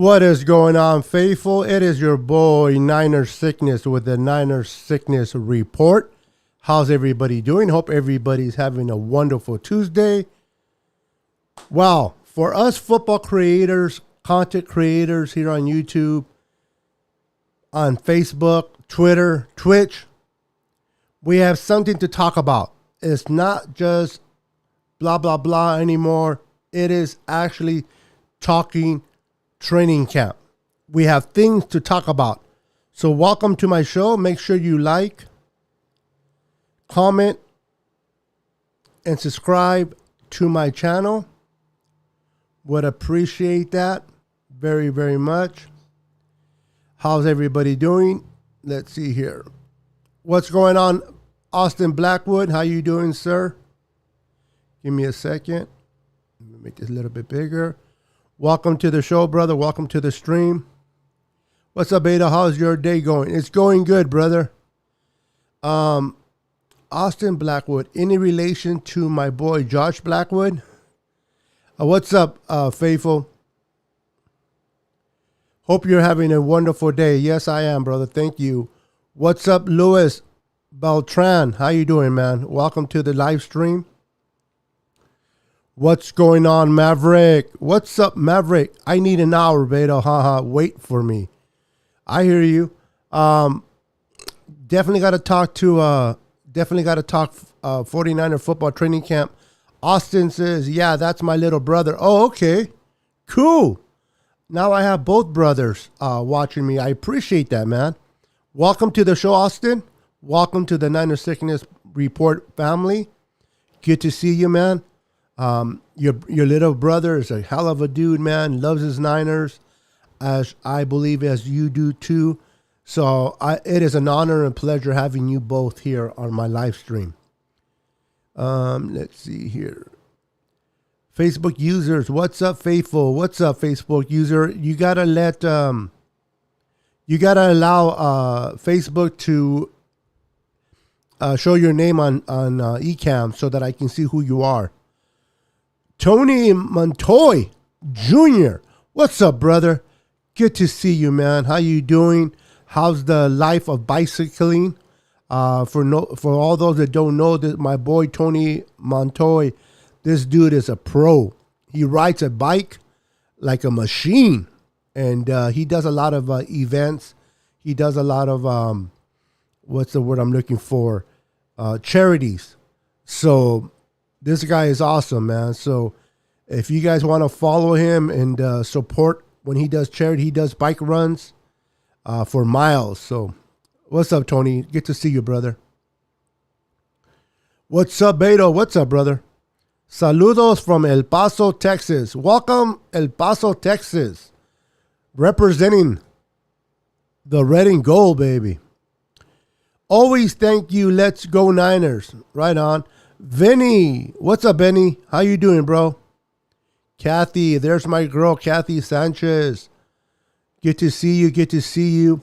What is going on, faithful? It is your boy Niner Sickness with the Niner Sickness Report. How's everybody doing? Hope everybody's having a wonderful Tuesday. Wow, for us football creators, content creators here on YouTube, on Facebook, Twitter, Twitch, we have something to talk about. It's not just blah, blah, blah anymore. It is actually talking training camp. We have things to talk about. So welcome to my show. Make sure you like, comment, and subscribe to my channel. Would appreciate that very, very much. How's everybody doing? Let's see here. What's going on, Austin Blackwood? How you doing, sir? Give me a second. Let me make this a little bit bigger. Welcome to the show, brother. Welcome to the stream. What's up, Beta? How's your day going? It's going good, brother. Austin Blackwood. Any relation to my boy Josh Blackwood? What's up, faithful? Hope you're having a wonderful day. Yes, I am, brother. Thank you. What's up, Louis Beltran? How you doing, man? Welcome to the live stream. What's going on, Maverick? What's up, Maverick? I need an hour, Beta. Haha. Wait for me. I hear you. Definitely got to talk 49er football training camp. Austin says, yeah, that's my little brother. Oh, okay. Cool. Now I have both brothers watching me. I appreciate that, man. Welcome to the show, Austin. Welcome to the Niner Sickness Report family. Good to see you, man. Your little brother is a hell of a dude, man. Loves his Niners, as I believe as you do too. So it is an honor and pleasure having you both here on my live stream. Let's see here. Facebook users, what's up, faithful? What's up, Facebook user? You gotta allow Facebook to show your name on eCam so that I can see who you are. Tony Montoy Jr. What's up, brother? Good to see you, man. How you doing? How's the life of bicycling? For all those that don't know, that my boy Tony Montoy, this dude is a pro. He rides a bike like a machine, and he does a lot of events. He does a lot of what's the word I'm looking for? Charities. So this guy is awesome, man. So if you guys want to follow him and support when he does charity, he does bike runs for miles. So what's up, Tony? Good to see you, brother. What's up, Beto? What's up, brother? Saludos from El Paso, Texas. Welcome, El Paso, Texas. Representing the red and gold, baby. Always thank you. Let's go Niners. Right on. Vinny. What's up, Benny? How you doing, bro? Kathy. There's my girl, Kathy Sanchez. Good to see you. Good to see you.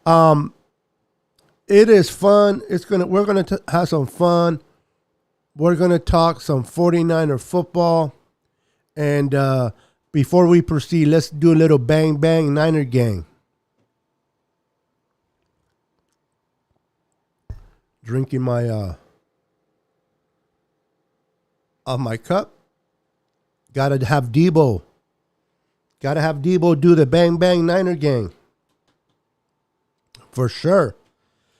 It is fun. We're gonna have some fun. We're gonna talk some 49er football. And before we proceed, let's do a little bang bang Niner gang. Drinking my of my cup. Gotta have Debo. Gotta have Debo do the bang bang Niner gang. For sure.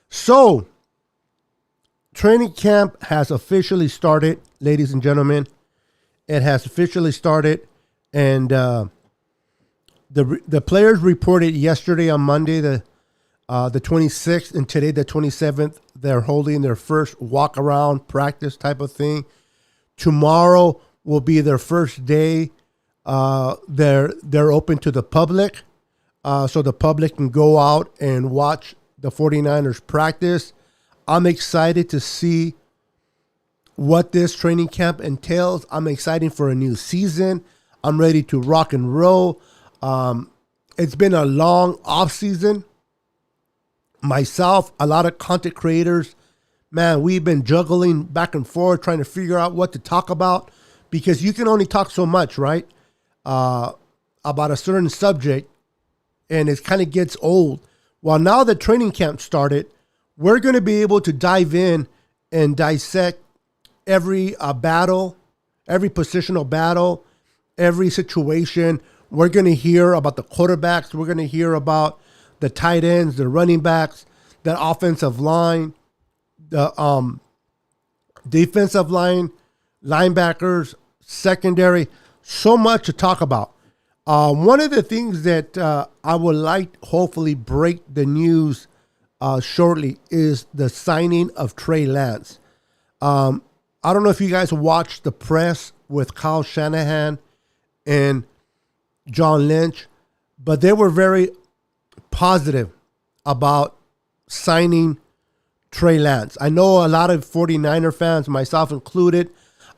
So, training camp has officially started, ladies and gentlemen. It has officially started, and the players reported yesterday on Monday, the 26th, and today the 27th. They're holding their first walk around practice type of thing. Tomorrow will be their first day. They're open to the public, so the public can go out and watch the 49ers practice. I'm excited to see what this training camp entails. I'm excited for a new season. I'm ready to rock and roll. It's been a long off season. Myself, a lot of content creators, man, we've been juggling back and forth, trying to figure out what to talk about, because you can only talk so much, right? About a certain subject and it kind of gets old. Well, now that training camp started, we're going to be able to dive in and dissect every battle, every positional battle, every situation. We're going to hear about the quarterbacks. We're going to hear about the tight ends, the running backs, the offensive line, the defensive line, linebackers, secondary. So much to talk about. One of the things that I would like, hopefully, break the news shortly is the signing of Trey Lance. I don't know if you guys watched the press with Kyle Shanahan and John Lynch, but they were very positive about signing Trey Lance. I know a lot of 49er fans, myself included,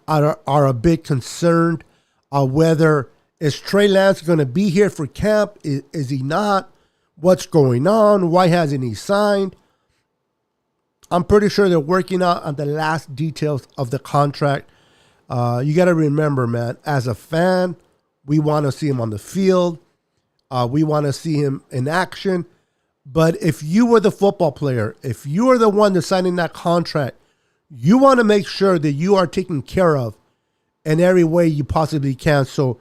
are a bit concerned whether is Trey Lance going to be here for camp? Is he not? What's going on? Why hasn't he signed? I'm pretty sure they're working on the last details of the contract. You got to remember, man, as a fan, we want to see him on the field. We want to see him in action. But if you were the football player, if you are the one that's signing that contract, you want to make sure that you are taken care of in every way you possibly can. So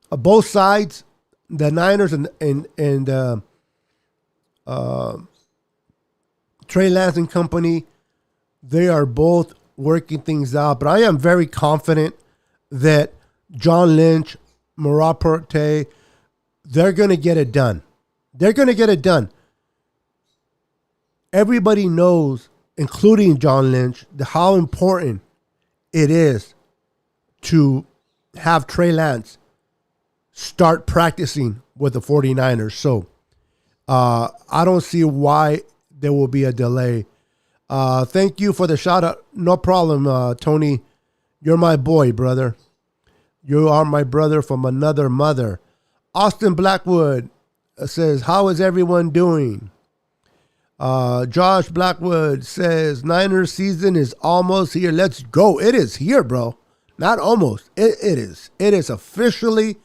both sides, the Niners and Trey Lance and company, they are both working things out. But I am very confident that John Lynch, Marat Paradis, they're going to get it done. They're going to get it done. Everybody knows, including John Lynch, how important it is to have Trey Lance start practicing with the 49ers. So I don't see why there will be a delay. Thank you for the shout out. No problem, Tony. You're my boy, brother. You are my brother from another mother. Austin Blackwood says, how is everyone doing? Josh Blackwood says, Niners season is almost here. Let's go. It is here, bro. Not almost. It is. It is officially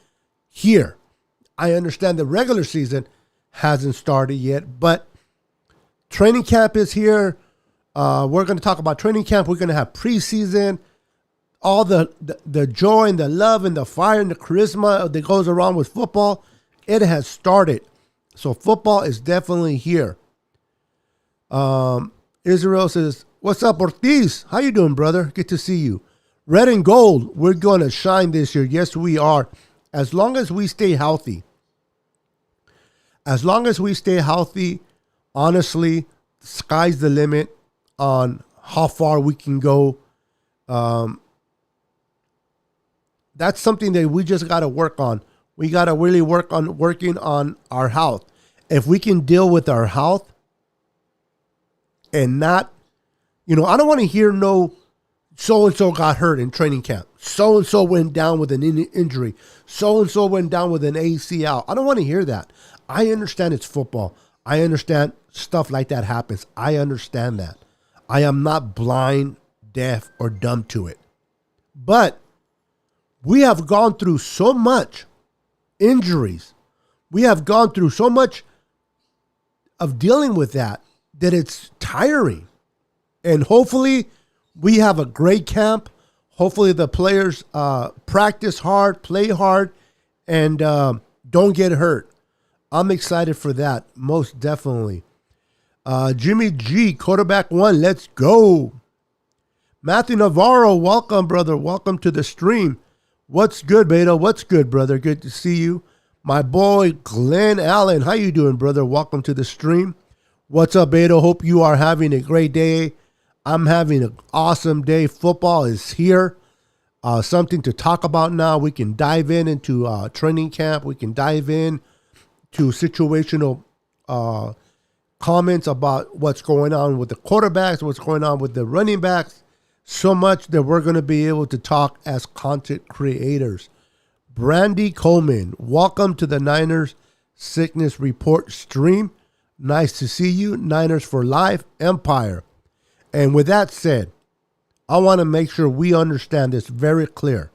here. I understand the regular season hasn't started yet, but training camp is here. We're going to talk about training camp. We're going to have preseason. All the joy and the love and the fire and the charisma that goes around with football, it has started. So football is definitely here. Israel says, what's up, Ortiz? How you doing, brother? Good to see you. Red and gold, we're going to shine this year. Yes, we are. As long as we stay healthy. As long as we stay healthy, honestly, sky's the limit on how far we can go. That's something that we just got to work on. We got to really work on working on our health. If we can deal with our health and not, I don't want to hear no so-and-so got hurt in training camp. So-and-so went down with an injury. So-and-so went down with an ACL. I don't want to hear that. I understand it's football. I understand stuff like that happens. I understand that. I am not blind, deaf, or dumb to it. But we have gone through so much injuries. We have gone through so much of dealing with that it's tiring. And hopefully we have a great camp. Hopefully the players practice hard, play hard, and don't get hurt. I'm excited for that, most definitely. Jimmy G, quarterback one, let's go. Matthew Navarro, welcome, brother. Welcome to the stream. What's good, Beto? What's good, brother? Good to see you. My boy, Glenn Allen. How you doing, brother? Welcome to the stream. What's up, Beto? Hope you are having a great day. I'm having an awesome day. Football is here. Something to talk about now. We can dive into training camp. We can dive in to situational comments about what's going on with the quarterbacks, what's going on with the running backs. So much that we're going to be able to talk as content creators. Brandy Coleman, welcome to the Niners Sickness Report stream. Nice to see you. Niners for Life, Empire. And with that said, I want to make sure we understand this very clear.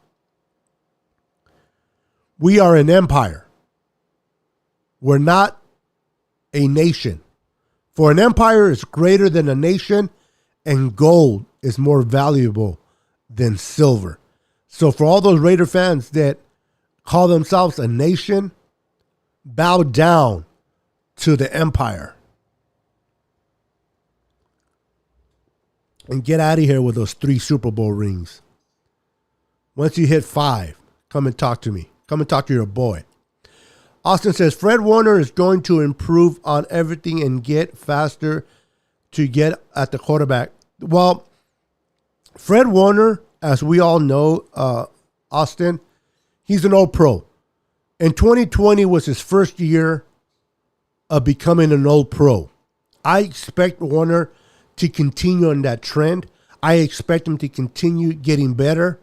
We are an empire. We're not a nation. For an empire is greater than a nation, and gold is more valuable than silver. So for all those Raider fans that call themselves a nation, bow down to the empire. And get out of here with those 3 Super Bowl rings. Once you hit 5, come and talk to me. Come and talk to your boy. Austin says, Fred Warner is going to improve on everything and get faster to get at the quarterback. Well, Fred Warner, as we all know, Austin, he's an old pro. And 2020 was his first year of becoming an old pro. I expect Warner to continue on that trend. I expect him to continue getting better.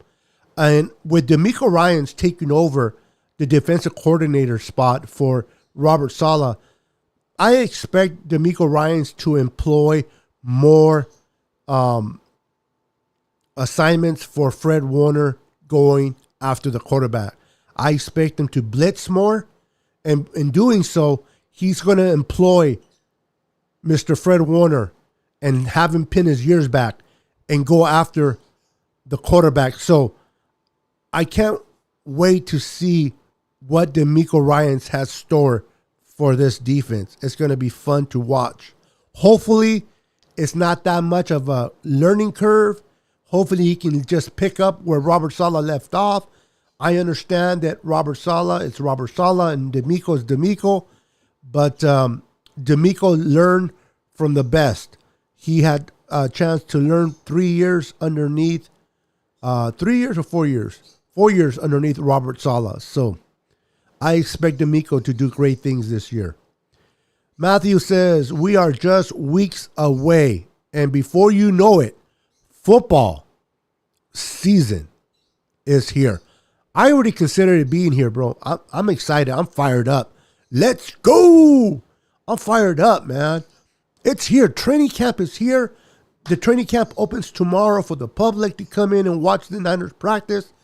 And with DeMeco Ryans taking over the defensive coordinator spot for Robert Saleh, I expect DeMeco Ryans to employ more assignments for Fred Warner going after the quarterback. I expect him to blitz more, and in doing so, he's going to employ Mr. Fred Warner and have him pin his ears back and go after the quarterback. So I can't wait to see what DeMeco Ryans has stored for this defense. It's going to be fun to watch. Hopefully, it's not that much of a learning curve. Hopefully, he can just pick up where Robert Saleh left off. I understand that Robert Saleh is Robert Saleh and DeMeco is DeMeco, but DeMeco learned from the best. He had a chance to learn 3 years underneath, 3 years or 4 years? 4 years underneath Robert Saleh. So I expect DeMeco to do great things this year. Matthew says, we are just weeks away, and before you know it, football season is here. I already consider it being here, bro. I'm excited. I'm fired up. Let's go. I'm fired up, man. It's here. Training camp is here. The training camp opens tomorrow for the public to come in and watch the Niners practice.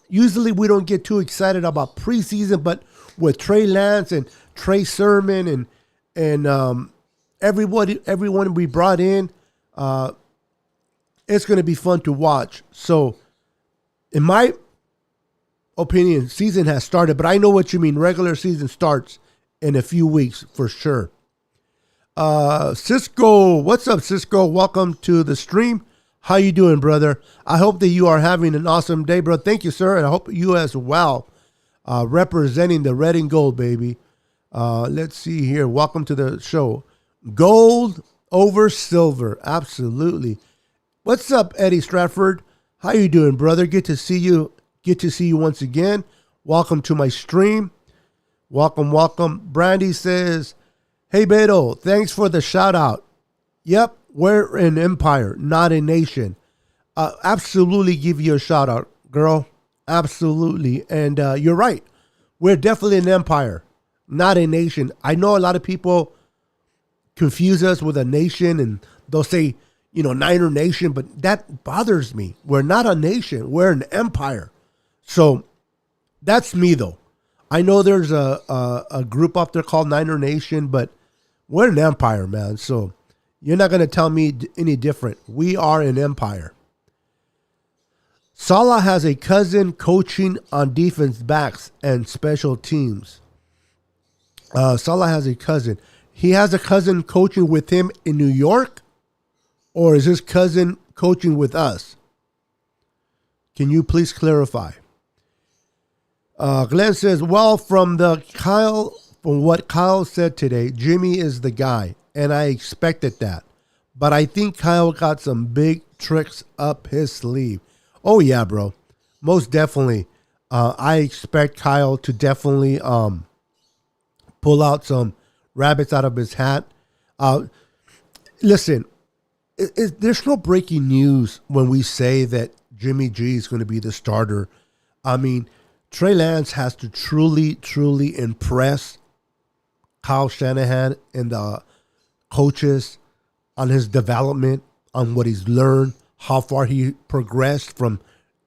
Usually we don't get too excited about preseason, but with Trey Lance and Trey Sermon and everyone we brought in, it's going to be fun to watch. So, in my opinion, season has started, but I know what you mean. Regular season starts in a few weeks for sure. Cisco, what's up, Cisco? Welcome to the stream. How you doing, brother? I hope that you are having an awesome day, bro. Thank you, sir, and I hope you as well. Representing the red and gold, baby. Let's see here. Welcome to the show. Gold over silver, absolutely. What's up, Eddie Stratford? How you doing, brother? Good to see you. Good to see you once again. Welcome to my stream. Welcome, welcome. Brandy says, hey, Beto, thanks for the shout out. Yep, we're an empire, not a nation. Absolutely give you a shout out, girl. Absolutely. And you're right. We're definitely an empire, not a nation. I know a lot of people confuse us with a nation and they'll say, Niner Nation, but that bothers me. We're not a nation. We're an empire. So that's me, though. I know there's a group up there called Niner Nation, but we're an empire, man. So you're not going to tell me any different. We are an empire. Saleh has a cousin coaching on defense backs and special teams. Saleh has a cousin. He has a cousin coaching with him in New York, or is his cousin coaching with us? Can you please clarify? Glenn says, well, from what Kyle said today, Jimmy is the guy, and I expected that. But I think Kyle got some big tricks up his sleeve. Oh, yeah, bro. Most definitely. I expect Kyle to definitely pull out some rabbits out of his hat. Listen, there's no breaking news when we say that Jimmy G is going to be the starter. I mean, Trey Lance has to truly, truly impress Kyle Shanahan and the coaches on his development, on what he's learned, how far he progressed from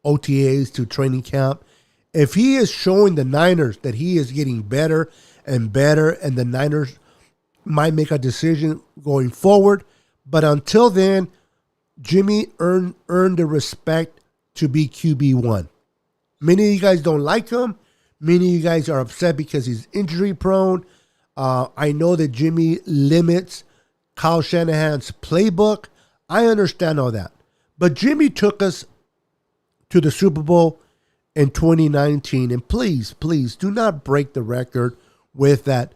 OTAs to training camp. If he is showing the Niners that he is getting better and better, and the Niners might make a decision going forward. But until then, Jimmy earned the respect to be QB1. Many of you guys don't like him. Many of you guys are upset because he's injury prone. I know that Jimmy limits Kyle Shanahan's playbook. I understand all that. But Jimmy took us to the Super Bowl in 2019. And please, please do not break the record with that.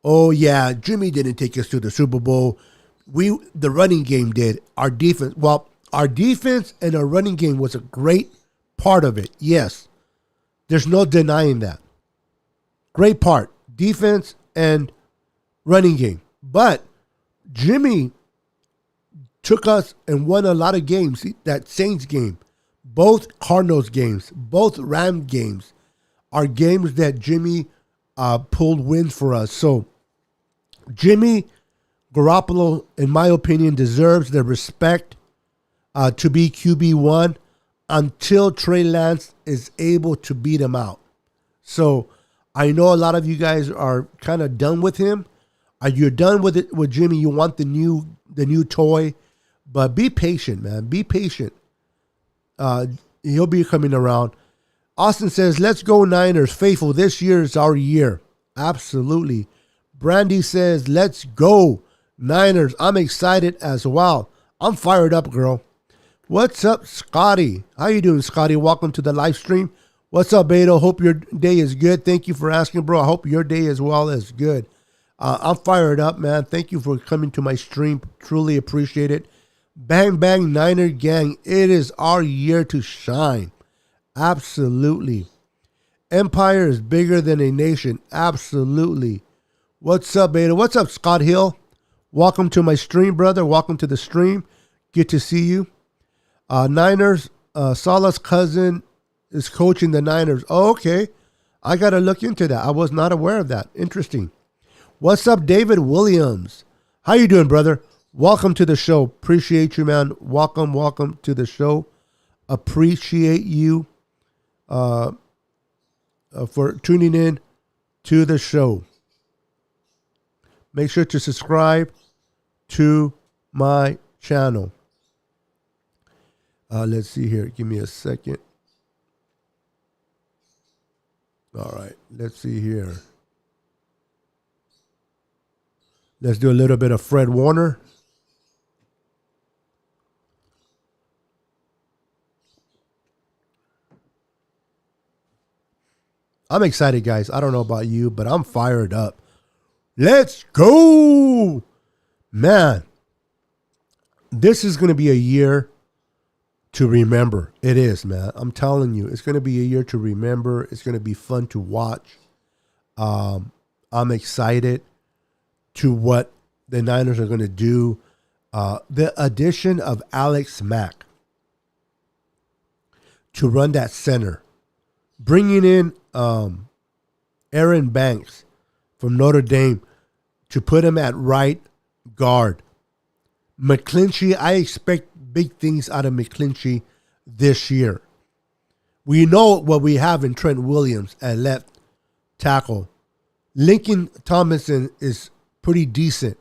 Oh, yeah, Jimmy didn't take us to the Super Bowl. The running game did. Our defense, our defense and our running game was a great part of it. Yes. There's no denying that. Great part. Defense and running game. But Jimmy took us and won a lot of games. That Saints game, both Cardinals games, both Ram games are games that Jimmy pulled wins for us. So Jimmy Garoppolo, in my opinion, deserves the respect to be QB1 until Trey Lance is able to beat him out. So I know a lot of you guys are kind of done with him. You're done with it with Jimmy. You want the new toy, but be patient, man. Be patient. He'll be coming around. Austin says, "Let's go Niners, faithful. This year is our year." Absolutely. Brandy says, "Let's go Niners." I'm excited as well. I'm fired up, girl. What's up, Scotty? How you doing, Scotty? Welcome to the live stream. What's up, Beto? Hope your day is good. Thank you for asking, bro. I hope your day as well is good. I'm fired up, man. Thank you for coming to my stream. Truly appreciate it. Bang, bang, Niner gang. It is our year to shine. Absolutely. Empire is bigger than a nation. Absolutely. What's up, Beto? What's up, Scott Hill? Welcome to my stream, brother. Welcome to the stream. Good to see you. Niners, Salah's cousin is coaching the Niners. Oh, okay. I got to look into that. I was not aware of that. Interesting. What's up, David Williams? How you doing, brother? Welcome to the show. Appreciate you, man. Welcome to the show. Appreciate you for tuning in to the show. Make sure to subscribe to my channel. Let's see here. Give me a second. All right. Let's see here. Let's do a little bit of Fred Warner. I'm excited, guys. I don't know about you, but I'm fired up. Let's go. Man, this is going to be a year to remember. It is, man. I'm telling you, it's going to be a year to remember. It's going to be fun to watch. I'm excited to what the Niners are going to do. The addition of Alex Mack to run that center, bringing in Aaron Banks from Notre Dame to put him at right guard. McClinchy, I expect big things out of McClinchy this year. We know what we have in Trent Williams at left tackle. Lincoln Tomlinson is pretty decent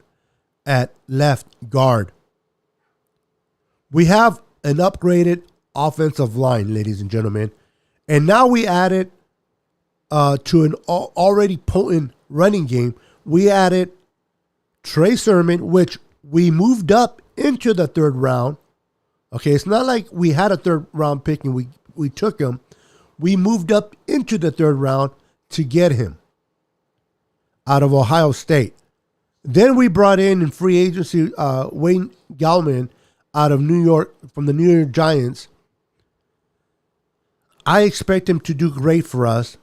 at left guard. We have an upgraded offensive line, ladies and gentlemen. And now we added to an already potent running game. We added Trey Sermon, which we moved up into the third round. Okay, it's not like we had a third round pick and we took him. We moved up into the third round to get him out of Ohio State. Then we brought in free agency Wayne Gallman out of New York, from the New York Giants. I expect him to do great for us.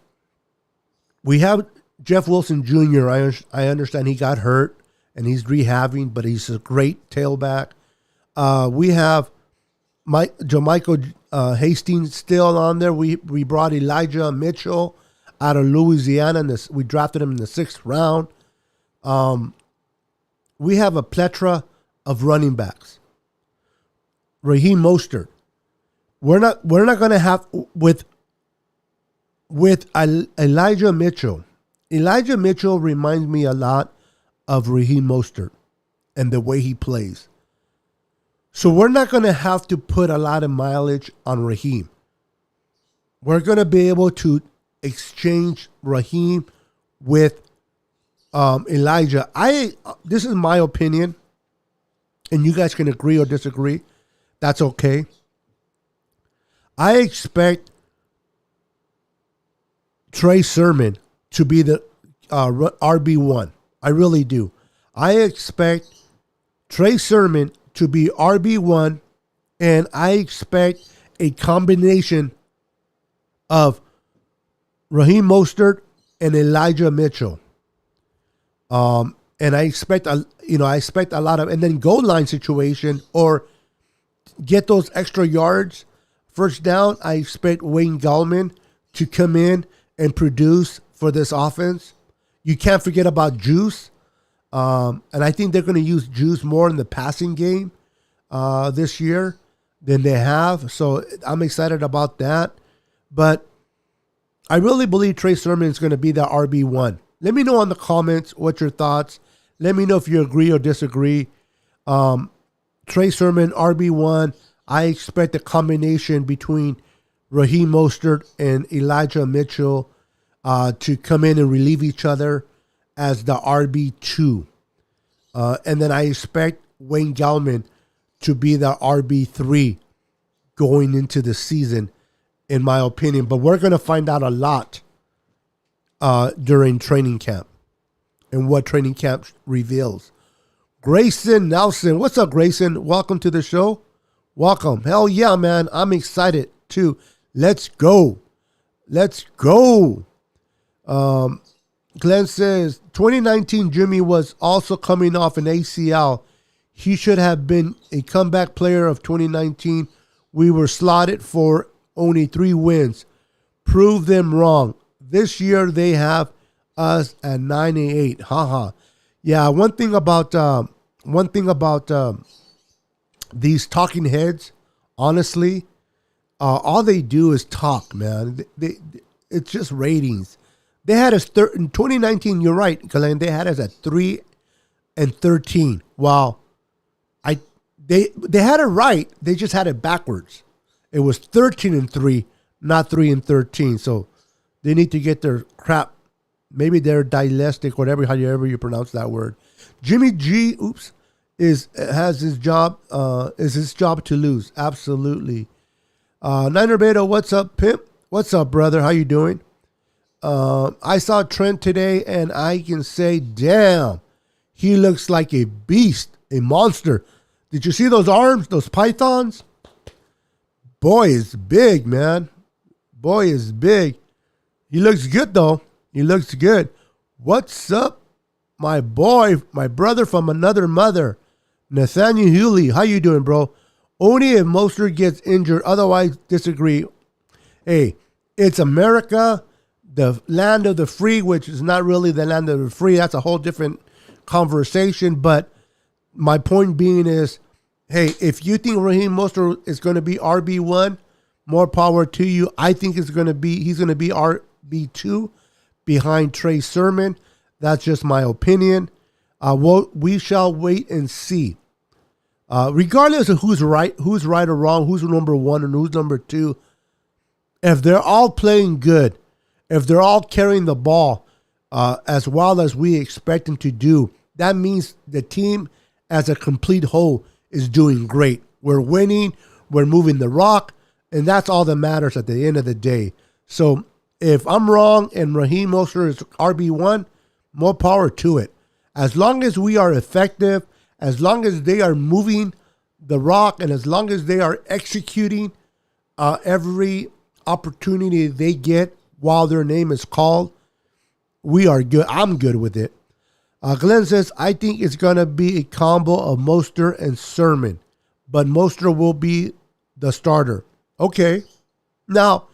We have Jeff Wilson Jr. I understand he got hurt and he's rehabbing, but he's a great tailback. We have Jermichael Hastings still on there. We brought Elijah Mitchell out of Louisiana. We drafted him in the 6th round. We have a plethora of running backs. Raheem Mostert. We're not going to have with Elijah Mitchell Elijah Mitchell reminds me a lot of Raheem Mostert and the way he plays. So we're not going to have to put a lot of mileage on Raheem. We're going to be able to exchange Raheem with Elijah. This is my opinion, and you guys can agree or disagree. That's okay. I expect Trey Sermon to be the RB1. I really do. I expect Trey Sermon to be RB1, and I expect a combination of Raheem Mostert and Elijah Mitchell. And I expect a lot of, and then goal line situation or get those extra yards, first down. I expect Wayne Gallman to come in and produce for this offense. You can't forget about Juice. And I think they're going to use Juice more in the passing game this year than they have. So I'm excited about that. But I really believe Trey Sermon is going to be the RB1. Let me know in the comments what your thoughts. Let me know if you agree or disagree. Trey Sermon, RB1. I expect a combination between Raheem Mostert and Elijah Mitchell to come in and relieve each other as the RB2. And then I expect Wayne Gallman to be the RB3 going into the season, in my opinion. But we're going to find out a lot during training camp and what training camp reveals. Grayson Nelson. What's up, Grayson? Welcome to the show. Welcome. Hell yeah, man. I'm excited too. Let's go. Let's go. Glenn says, 2019 Jimmy was also coming off an ACL. He should have been a comeback player of 2019. We were slotted for only 3 wins. Prove them wrong. This year they have us at 9-8. Haha. Yeah, one thing about these talking heads, honestly, all they do is talk, man. It's just ratings. They had us in 2019. You're right, Glenn. They had us at 3-13. Wow, they had it right. They just had it backwards. It was 13-3, not 3-13. So they need to get their crap. Maybe they're dyslexic, whatever, however you pronounce that word. Jimmy G, has his job. Is his job to lose? Absolutely. Niner Beta, what's up, pimp? What's up, brother? How you doing? I saw Trent today, and I can say, damn, he looks like a beast, a monster. Did you see those arms, those pythons? Boy is big, man. Boy is big. He looks good, though. He looks good. What's up, my boy, my brother from another mother, Nathaniel Hewley? How you doing, bro? Only if Mostert gets injured. Otherwise, disagree. Hey, it's America, the land of the free, which is not really the land of the free. That's a whole different conversation. But my point being is, hey, if you think Raheem Mostert is going to be RB1, more power to you. I think he's going to be RB2 behind Trey Sermon. That's just my opinion. We shall wait and see. Regardless of who's right or wrong, who's number 1 and who's number 2, if they're all playing good, if they're all carrying the ball as well as we expect them to do, that means the team as a complete whole is doing great. We're winning, we're moving the rock, and that's all that matters at the end of the day. So if I'm wrong and Raheem Mostert is RB1, more power to it. As long as we are effective, as long as they are moving the rock, and as long as they are executing every opportunity they get while their name is called, we are good. I'm good with it. Glenn says, I think it's going to be a combo of Mostert and Sermon, but Mostert will be the starter. Okay. Now,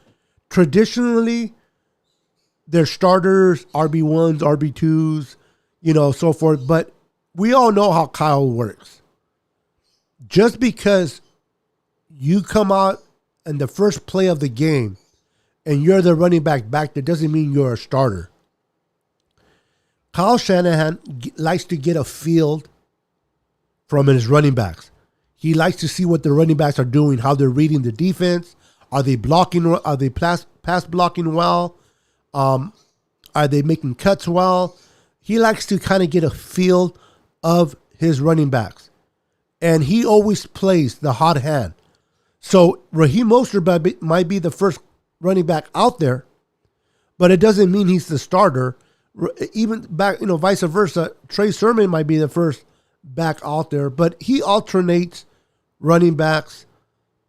traditionally, they're starters, RB1s, RB2s, so forth. But we all know how Kyle works. Just because you come out in the first play of the game and you're the running back there doesn't mean you're a starter. Kyle Shanahan likes to get a field from his running backs. He likes to see what the running backs are doing, how they're reading the defense. Are they blocking? Are they pass blocking well? Are they making cuts well? He likes to kind of get a feel of his running backs. And he always plays the hot hand. So Raheem Mostert might be the first running back out there, but it doesn't mean he's the starter. Even back, vice versa. Trey Sermon might be the first back out there, but he alternates running backs,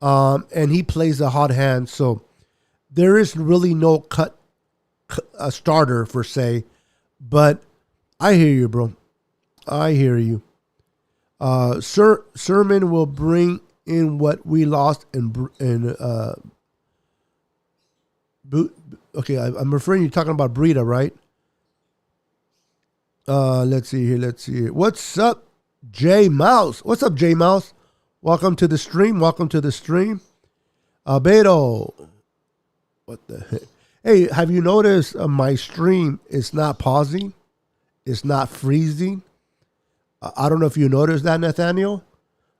and he plays the hot hand. So there is really no a starter per se, but I hear you, bro. I hear you. Sermon will bring in what we lost okay, I'm referring you talking about Breida, right? Let's see here. What's up, J Mouse? What's up, J Mouse? Welcome to the stream. Beto. What the heck? Hey, have you noticed my stream is not pausing? It's not freezing. I don't know if you noticed that, Nathaniel.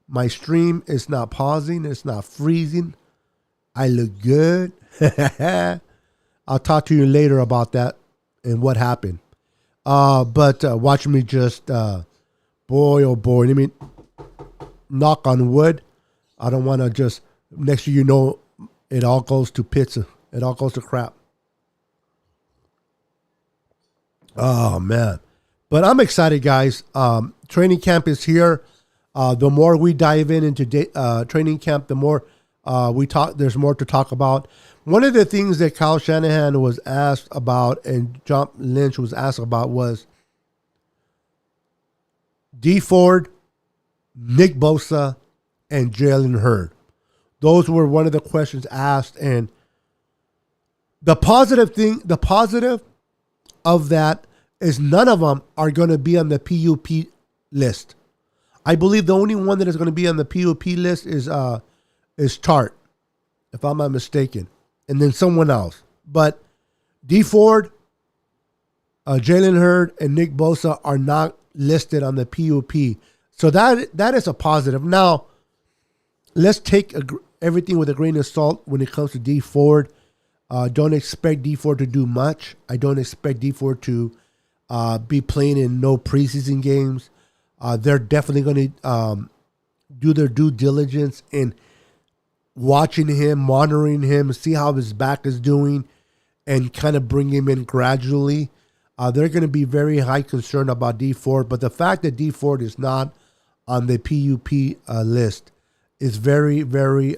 My stream is not pausing. It's not freezing. I look good. I'll talk to you later about that and what happened. But watch me just, boy, oh boy. Let me knock on wood. I don't want to just, next thing you know, it all goes to pizza. It all goes to crap. Oh, man. But I'm excited, guys. Training camp is here. The more we dive into training camp, the more we talk. There's more to talk about. One of the things that Kyle Shanahan was asked about and John Lynch was asked about was Dee Ford, Nick Bosa, and Jalen Hurd. Those were one of the questions asked. And the positive of that is none of them are going to be on the PUP list. I believe the only one that is going to be on the PUP list is Tart, if I'm not mistaken, and then someone else. But Dee Ford, Jalen Hurd, and Nick Bosa are not listed on the PUP. So that is a positive. Now, let's take everything with a grain of salt when it comes to Dee Ford. Don't expect Dee Ford to do much. I don't expect Dee Ford to be playing in no preseason games. They're definitely going to do their due diligence in watching him, monitoring him, see how his back is doing, and kind of bring him in gradually. They're going to be very high concern about Dee Ford, but the fact that Dee Ford is not on the PUP list is very, very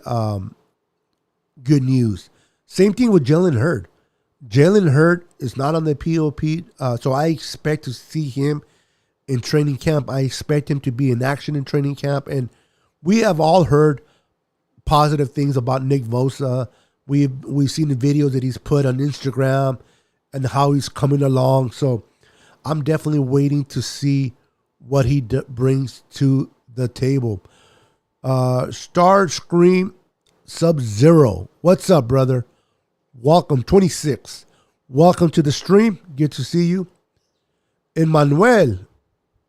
good news. Same thing with Jalen Hurd. Jalen Hurd is not on the PUP, so I expect to see him in training camp. I expect him to be in action in training camp, and we have all heard positive things about Nick Bosa. We've seen the videos that he's put on Instagram and how he's coming along. So I'm definitely waiting to see what he brings to the table. Star Scream Sub-Zero. What's up, brother? Welcome, 26. Welcome to the stream. Good to see you. Emmanuel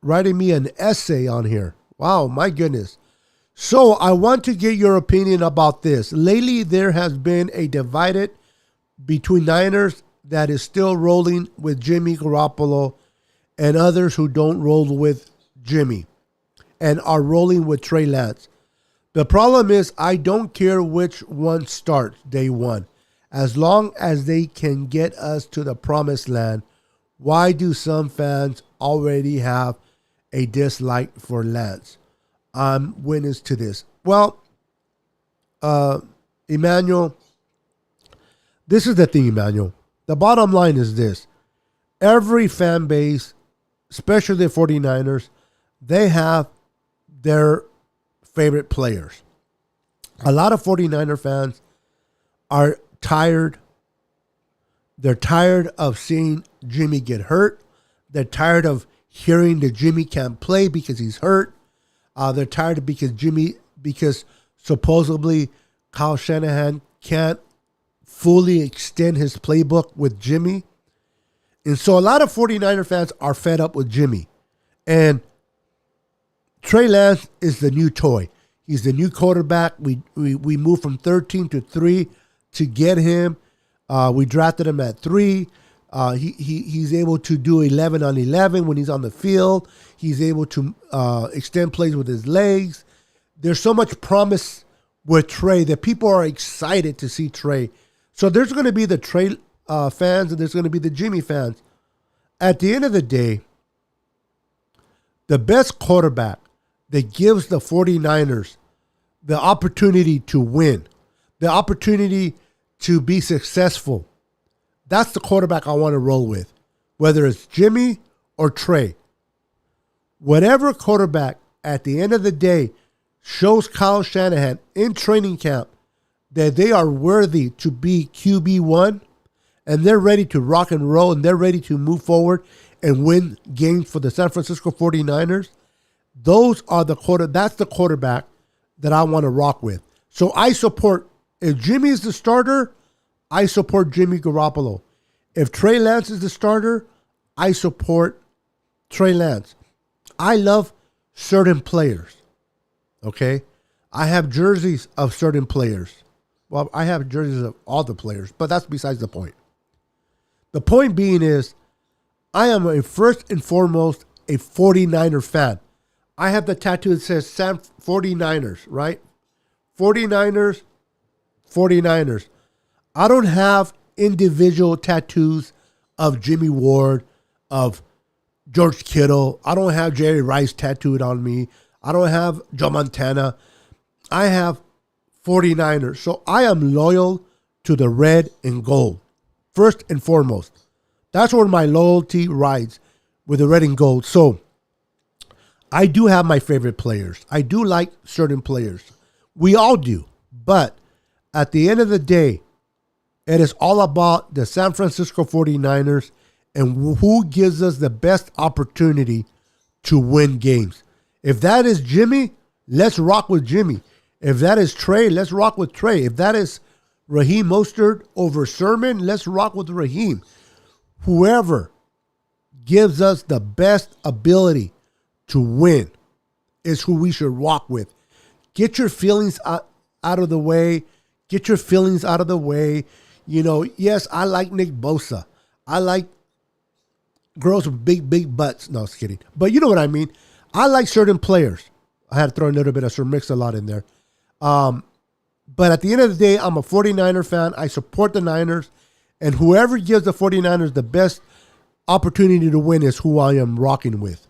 writing me an essay on here. Wow, my goodness. So I want to get your opinion about this. Lately, there has been a divided between Niners that is still rolling with Jimmy Garoppolo and others who don't roll with Jimmy and are rolling with Trey Lance. The problem is I don't care which one starts day one. As long as they can get us to the promised land, why do some fans already have a dislike for Lance? I'm witness to this. Well, Emmanuel, this is the thing, Emmanuel. The bottom line is this. Every fan base, especially the 49ers, they have their favorite players. A lot of 49er fans are tired. They're tired of seeing Jimmy get hurt. They're tired of hearing that Jimmy can't play because he's hurt. They're tired because supposedly Kyle Shanahan can't fully extend his playbook with Jimmy. And so a lot of 49er fans are fed up with Jimmy. And Trey Lance is the new toy. He's the new quarterback. We moved from 13 to 3 to get him. We drafted him at 3. He's able to do 11 on 11 when he's on the field. He's able to extend plays with his legs. There's so much promise with Trey that people are excited to see Trey. So there's going to be the Trey fans and there's going to be the Jimmy fans. At the end of the day, the best quarterback that gives the 49ers the opportunity to win, the opportunity to be successful, that's the quarterback I want to roll with, whether it's Jimmy or Trey. Whatever quarterback at the end of the day shows Kyle Shanahan in training camp that they are worthy to be QB1 and they're ready to rock and roll and they're ready to move forward and win games for the San Francisco 49ers, that's the quarterback that I want to rock with. So I support, if Jimmy is the starter, I support Jimmy Garoppolo. If Trey Lance is the starter, I support Trey Lance. I love certain players, okay? I have jerseys of certain players. Well, I have jerseys of all the players, but that's besides the point. The point being is, I am first and foremost a 49er fan. I have the tattoo that says 49ers, right? 49ers, 49ers. I don't have individual tattoos of Jimmy Ward, of George Kittle. I don't have Jerry Rice tattooed on me. I don't have Joe Montana. I have 49ers. So I am loyal to the red and gold, first and foremost. That's where my loyalty rides, with the red and gold. So I do have my favorite players. I do like certain players. We all do. But at the end of the day, it is all about the San Francisco 49ers and who gives us the best opportunity to win games. If that is Jimmy, let's rock with Jimmy. If that is Trey, let's rock with Trey. If that is Raheem Mostert over Sermon, let's rock with Raheem. Whoever gives us the best ability to win is who we should rock with. Get your feelings out of the way. Get your feelings out of the way. You know, yes, I like Nick Bosa. I like girls with big butts. No, I was kidding. But you know what I mean. I like certain players. I had to throw a little bit of Sir Mix-a-Lot in there. But at the end of the day, I'm a 49er fan. I support the Niners. And whoever gives the 49ers the best opportunity to win is who I am rocking with.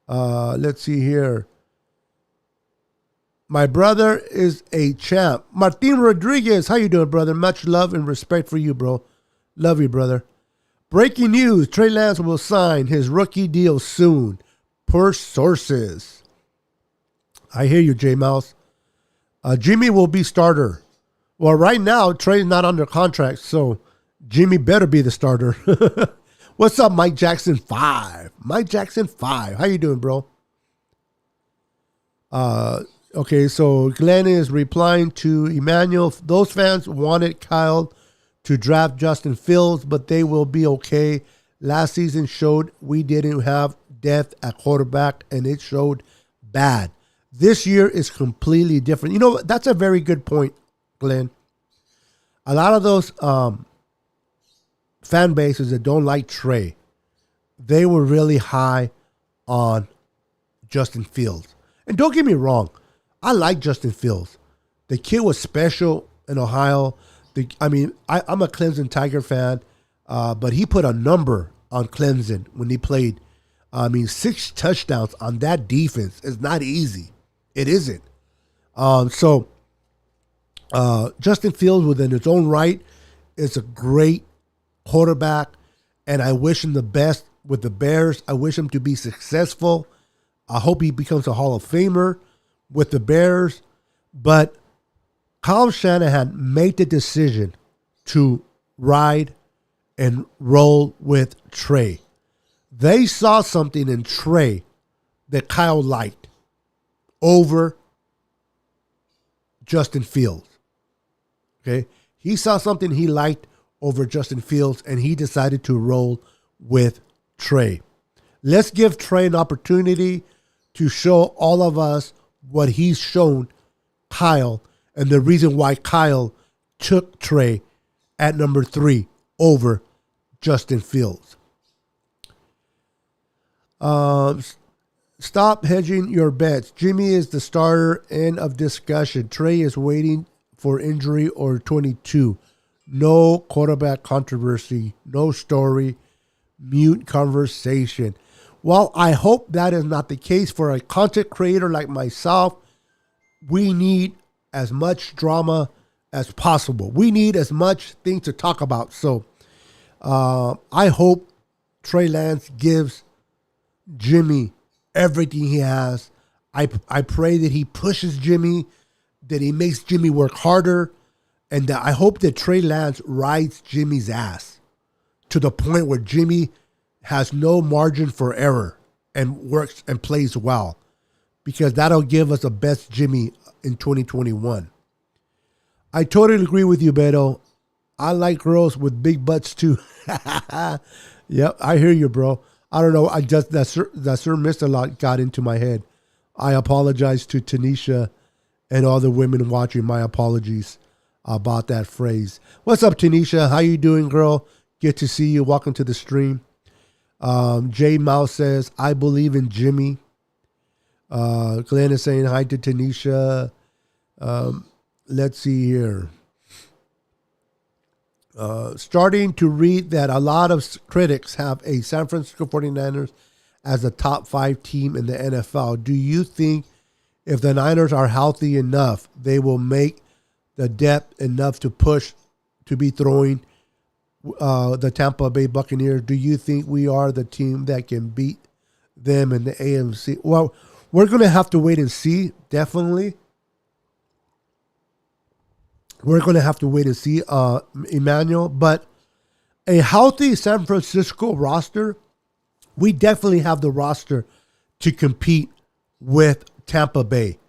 Let's see here. My brother is a champ. Martin Rodriguez, how you doing, brother? Much love and respect for you, bro. Love you, brother. Breaking news, Trey Lance will sign his rookie deal soon, per sources. I hear you, J-Mouse. Jimmy will be starter. Well, right now, Trey's not under contract, so Jimmy better be the starter. What's up, Mike Jackson 5? Mike Jackson 5. How you doing, bro? Okay, so Glenn is replying to Emmanuel. Those fans wanted Kyle to draft Justin Fields, but they will be okay. Last season showed we didn't have depth at quarterback, and it showed bad. This year is completely different. You know, that's a very good point, Glenn. A lot of those fan bases that don't like Trey, they were really high on Justin Fields. And don't get me wrong, I like Justin Fields. The kid was special in Ohio. I'm a Clemson Tiger fan, but he put a number on Clemson when he played. 6 touchdowns on that defense is not easy. It isn't. Justin Fields, within its own right, is a great quarterback, and I wish him the best with the Bears. I wish him to be successful. I hope he becomes a Hall of Famer with the Bears. But Kyle Shanahan made the decision to ride and roll with Trey. They saw something in Trey that Kyle liked over Justin Fields. Okay? He saw something he liked over Justin Fields, and he decided to roll with Trey. Let's give Trey an opportunity to show all of us what he's shown Kyle and the reason why Kyle took Trey at number 3 over Justin Fields. Stop hedging your bets. Jimmy is the starter. End of discussion. Trey is waiting for injury or 22. No quarterback controversy. No story. Mute conversation. Well, I hope that is not the case. For a content creator like myself, we need as much drama as possible. We need as much things to talk about. So I hope Trey Lance gives Jimmy everything he has. I pray that he pushes Jimmy, that he makes Jimmy work harder, and that I hope that Trey Lance rides Jimmy's ass to the point where Jimmy has no margin for error and works and plays well, because that'll give us the best Jimmy in 2021. I totally agree with you, Beto. I like girls with big butts too. Yep, I hear you, bro. I don't know. That Sir Mr. got into my head. I apologize to Tanisha and all the women watching. My apologies about that phrase. What's up, Tanisha? How you doing, girl? Good to see you. Welcome to the stream. J Mouse says, I believe in Jimmy. Glenn is saying hi to Tanisha. Let's see here. Starting to read that a lot of critics have a San Francisco 49ers as a top 5 team in the NFL. Do you think if the Niners are healthy enough, they will make the depth enough to push to be throwing the Tampa Bay Buccaneers? Do you think we are the team that can beat them in the AFC? Well, we're going to have to wait and see, definitely. We're going to have to wait and see, Emmanuel. But a healthy San Francisco roster, we definitely have the roster to compete with Tampa Bay.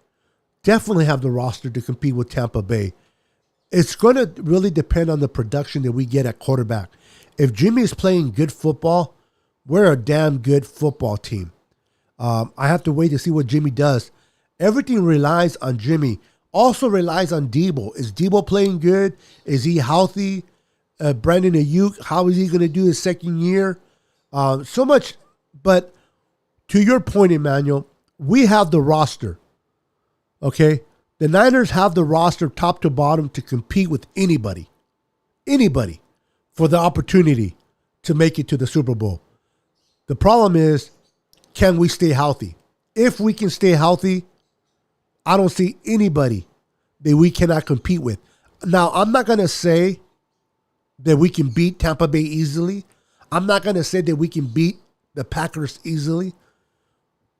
Definitely have the roster to compete with Tampa Bay. It's going to really depend on the production that we get at quarterback. If Jimmy is playing good football, we're a damn good football team. I have to wait to see what Jimmy does. Everything relies on Jimmy. Also relies on Debo. Is Debo playing good? Is he healthy? Brandon Ayuk, how is he going to do his second year? So much. But to your point, Emmanuel, we have the roster. Okay? The Niners have the roster top to bottom to compete with anybody. Anybody for the opportunity to make it to the Super Bowl. The problem is, can we stay healthy? If we can stay healthy, I don't see anybody that we cannot compete with. Now, I'm not going to say that we can beat Tampa Bay easily. I'm not going to say that we can beat the Packers easily.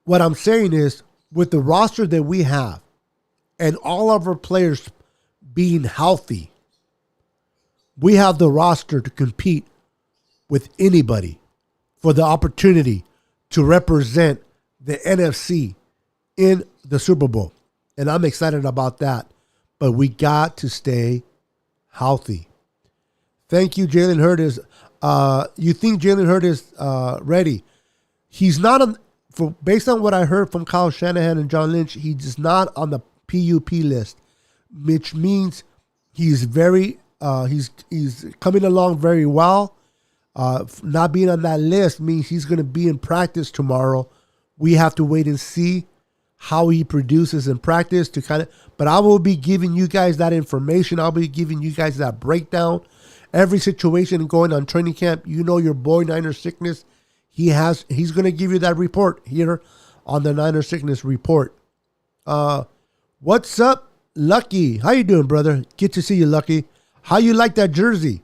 What I'm saying is, with the roster that we have and all of our players being healthy, we have the roster to compete with anybody for the opportunity to represent the NFC in the Super Bowl. And I'm excited about that. But we got to stay healthy. Thank you, Jalen Hurts. You think Jalen Hurts is ready? He's not on. Based on what I heard from Kyle Shanahan and John Lynch, he's not on the PUP list, which means he's very he's coming along very well. Not being on that list means he's going to be in practice tomorrow. We have to wait and see how he produces in practice but I will be giving you guys that information. I'll be giving you guys that breakdown. Every situation going on training camp, you know your boy Niner Sickness, he's going to give you that report here on the Niner Sickness Report. What's up, Lucky? How you doing, brother? Good to see you, Lucky. How you like that jersey?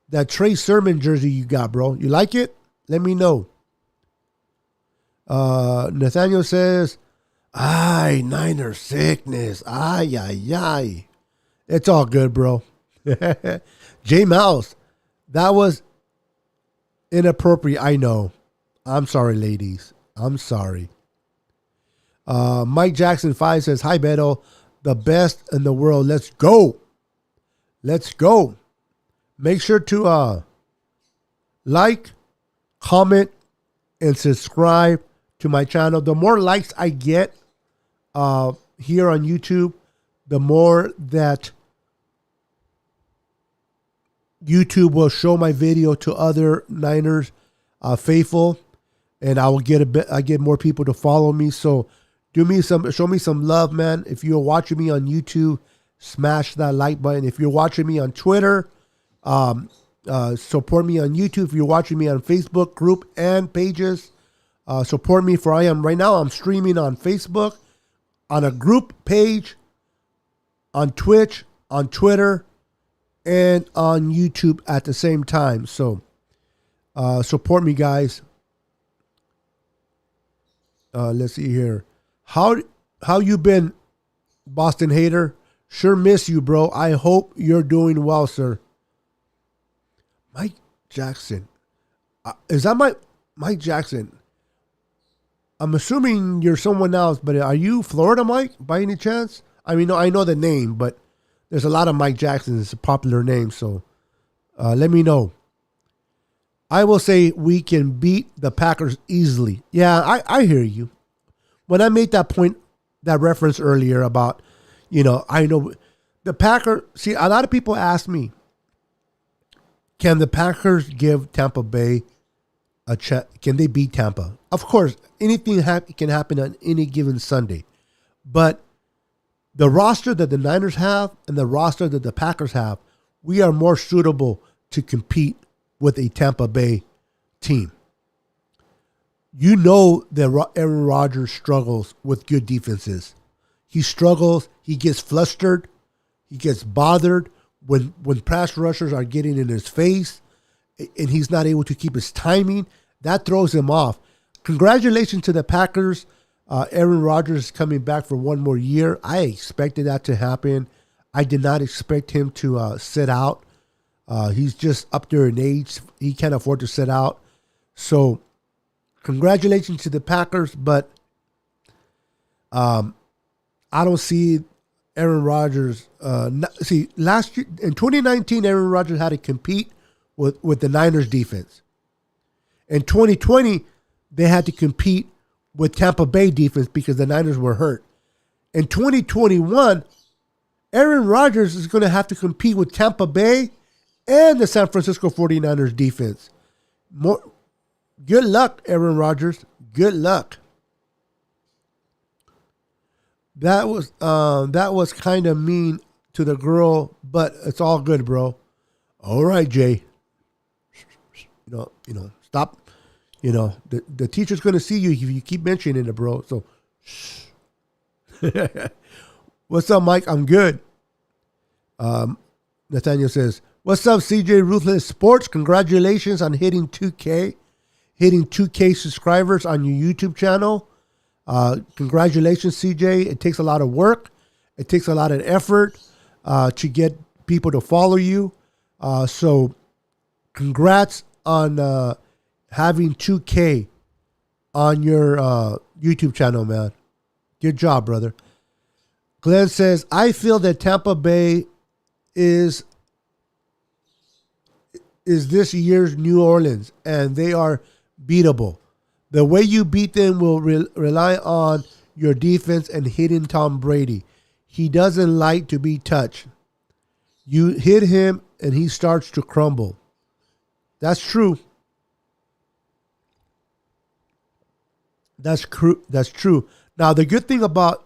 That Trey Sermon jersey you got, bro. You like it? Let me know. Nathaniel says, ay, Niner Sickness. Ay, ay, ay. It's all good, bro. J Mouse, that was inappropriate. I know. I'm sorry, ladies. I'm sorry. Mike Jackson 5 says, hi, Beto. The best in the world. Let's go. Let's go. Make sure to like, comment, and subscribe to my channel. The more likes I get here on YouTube, the more that YouTube will show my video to other Niners faithful, and I get more people to follow me. So show me some love, man. If you're watching me on YouTube, smash that like button. If you're watching me on Twitter, support me on YouTube. If you're watching me on Facebook group and pages, support me. For I am right now, I'm streaming on Facebook, on a group page, on Twitch, on Twitter, and on YouTube at the same time. So support me, guys. Let's see here. How you been, Boston Hater? Sure miss you, bro. I hope you're doing well, sir. Mike Jackson. Is that Mike Jackson? I'm assuming you're someone else, but are you Florida Mike by any chance? I mean, no, I know the name, but there's a lot of Mike Jacksons. It's a popular name, so let me know. I will say we can beat the Packers easily. Yeah, I hear you. When I made that point, that reference earlier about, I know the Packers. See, a lot of people ask me, can the Packers give Tampa Bay a chance? Can they beat Tampa? Of course, anything can happen on any given Sunday. But the roster that the Niners have and the roster that the Packers have, we are more suitable to compete with a Tampa Bay team. You know that Aaron Rodgers struggles with good defenses. He struggles. He gets flustered. He gets bothered when pass rushers are getting in his face and he's not able to keep his timing. That throws him off. Congratulations to the Packers. Aaron Rodgers is coming back for one more year. I expected that to happen. I did not expect him to sit out. He's just up there in age. He can't afford to sit out. So, congratulations to the Packers, but I don't see Aaron Rodgers. Last year in 2019, Aaron Rodgers had to compete with the Niners defense. In 2020, they had to compete with Tampa Bay defense because the Niners were hurt. In 2021, Aaron Rodgers is going to have to compete with Tampa Bay and the San Francisco 49ers defense. Good luck, Aaron Rodgers. Good luck. That was kind of mean to the girl, but it's all good, bro. All right, Jay. Stop. The teacher's going to see you if you keep mentioning it, bro. So, shh. What's up, Mike? I'm good. Nathaniel says, what's up, CJ Ruthless Sports? Congratulations on hitting 2K subscribers on your YouTube channel. Congratulations, CJ. It takes a lot of work. It takes a lot of effort to get people to follow you. So congrats on having 2K on your YouTube channel, man. Good job, brother. Glenn says, I feel that Tampa Bay is this year's New Orleans, and they are beatable. The way you beat them will rely on your defense and hitting Tom Brady. He doesn't like to be touched. You hit him, and he starts to crumble. That's true. That's true. Now, the good thing about,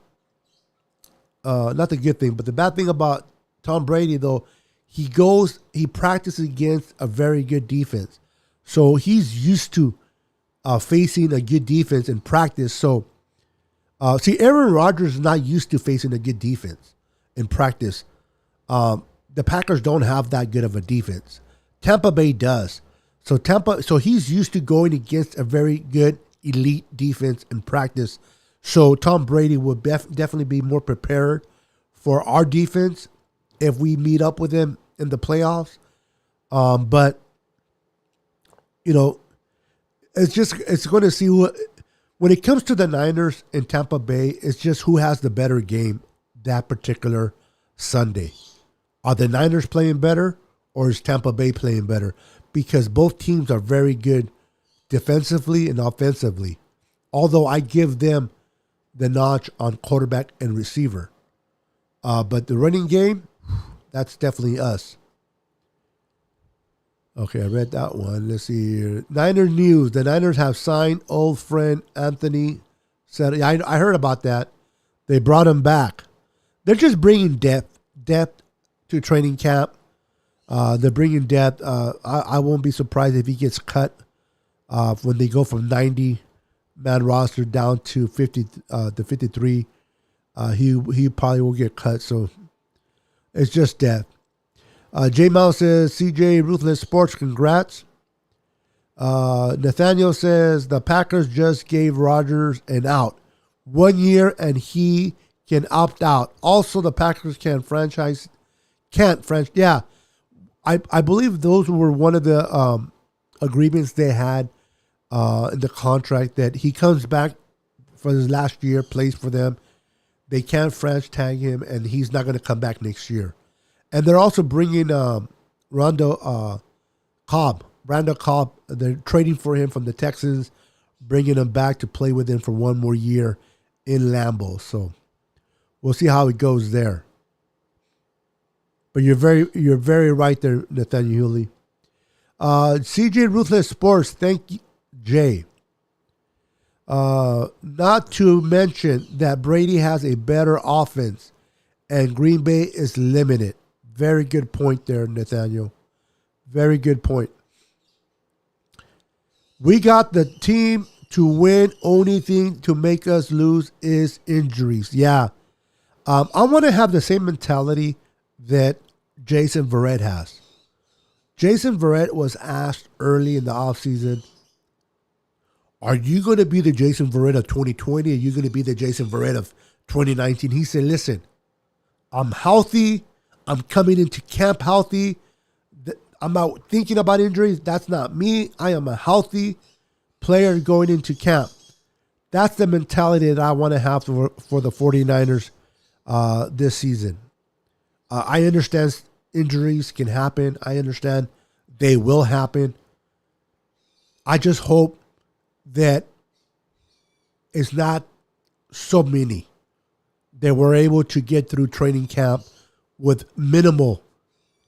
not the good thing, but the bad thing about Tom Brady, though, he practices against a very good defense. So he's used to facing a good defense in practice. So, Aaron Rodgers is not used to facing a good defense in practice. The Packers don't have that good of a defense. Tampa Bay does. So he's used to going against a very good elite defense in practice. So Tom Brady will definitely be more prepared for our defense if we meet up with him in the playoffs. But it's going to see when it comes to the Niners and Tampa Bay, it's just who has the better game that particular Sunday. Are the Niners playing better or is Tampa Bay playing better? Because both teams are very good defensively and offensively. Although I give them the notch on quarterback and receiver. But the running game, that's definitely us. Okay, I read that one. Let's see here. Niner news. The Niners have signed old friend Anthony. I heard about that. They brought him back. They're just bringing depth to training camp. They're bringing depth. I won't be surprised if he gets cut when they go from 90-man roster down to 53. He probably will get cut. So it's just depth. J Mouse says, CJ Ruthless Sports, congrats. Nathaniel says, the Packers just gave Rodgers an out. 1 year and he can opt out. Also, the Packers can't franchise. Yeah, I believe those were one of the agreements they had in the contract, that he comes back for his last year, plays for them. They can't franchise tag him, and he's not going to come back next year. And they're also bringing Randall Cobb. They're trading for him from the Texans, bringing him back to play with him for one more year in Lambeau. So we'll see how it goes there. But you're very right there, Nathaniel Hewley. CJ Ruthless Sports, thank you, Jay. Not to mention that Brady has a better offense and Green Bay is limited. Very good point there, Nathaniel. Very good point. We got the team to win. Only thing to make us lose is injuries. Yeah. I want to have the same mentality that Jason Verrett has. Jason Verrett was asked early in the offseason, are you going to be the Jason Verrett of 2020? Are you going to be the Jason Verrett of 2019? He said, listen, I'm healthy. I'm coming into camp healthy. I'm not thinking about injuries. That's not me. I am a healthy player going into camp. That's the mentality that I want to have for the 49ers this season. I understand injuries can happen. I understand they will happen. I just hope that it's not so many that we're able to get through training camp with minimal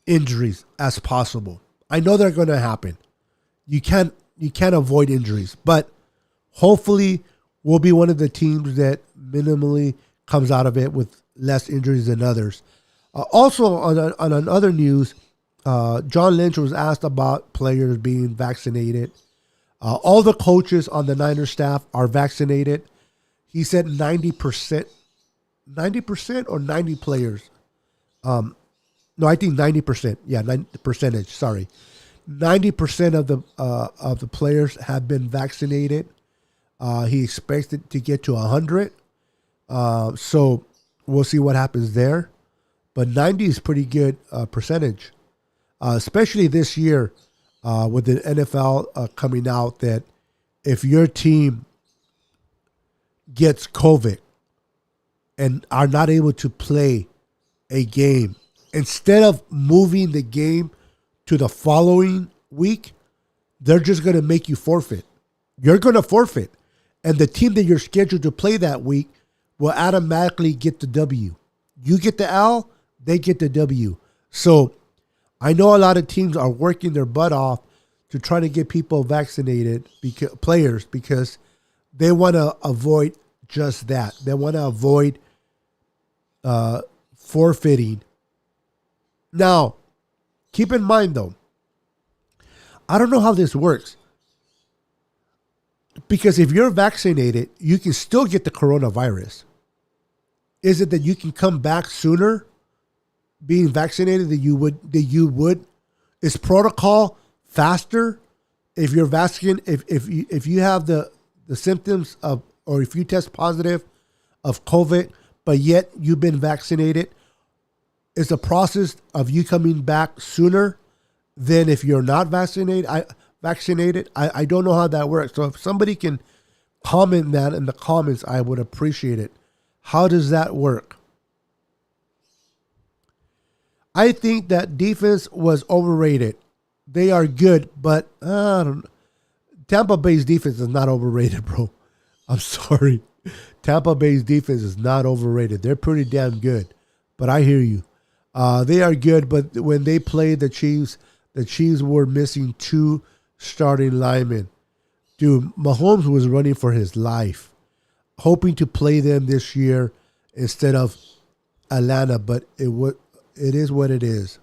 injuries as possible. I know they're going to happen. You can't avoid injuries, but hopefully we'll be one of the teams that minimally comes out of it with less injuries than others. Also, on another news, John Lynch was asked about players being vaccinated. All the coaches on the Niners staff are vaccinated. He said 90% or 90 players. No, I think 90%. Yeah, 90%. Sorry, 90% of the players have been vaccinated. He expects it to get to 100. So we'll see what happens there. But 90 is pretty good percentage, especially this year with the NFL coming out that if your team gets COVID and are not able to play a game, instead of moving the game to the following week, they're just going to make you forfeit. You're going to forfeit. And the team that you're scheduled to play that week will automatically get the W. You get the L, they get the W. So I know a lot of teams are working their butt off to try to get people vaccinated, players, because they want to avoid just that. They want to avoid forfeiting. Now, keep in mind, though, I don't know how this works. Because if you're vaccinated, you can still get the coronavirus. Is it that you can come back sooner being vaccinated than you would? Is protocol faster if you're vaccinated? If you have the symptoms of, or if you test positive of COVID, but yet you've been vaccinated, is the process of you coming back sooner than if you're not vaccinated? I don't know how that works. So if somebody can comment that in the comments, I would appreciate it. How does that work? I think that defense was overrated. They are good, but Tampa Bay's defense is not overrated, bro. I'm sorry. Tampa Bay's defense is not overrated. They're pretty damn good. But I hear you. They are good, but when they played the Chiefs were missing 2 starting linemen. Dude, Mahomes was running for his life, hoping to play them this year instead of Atlanta, but it is what it is.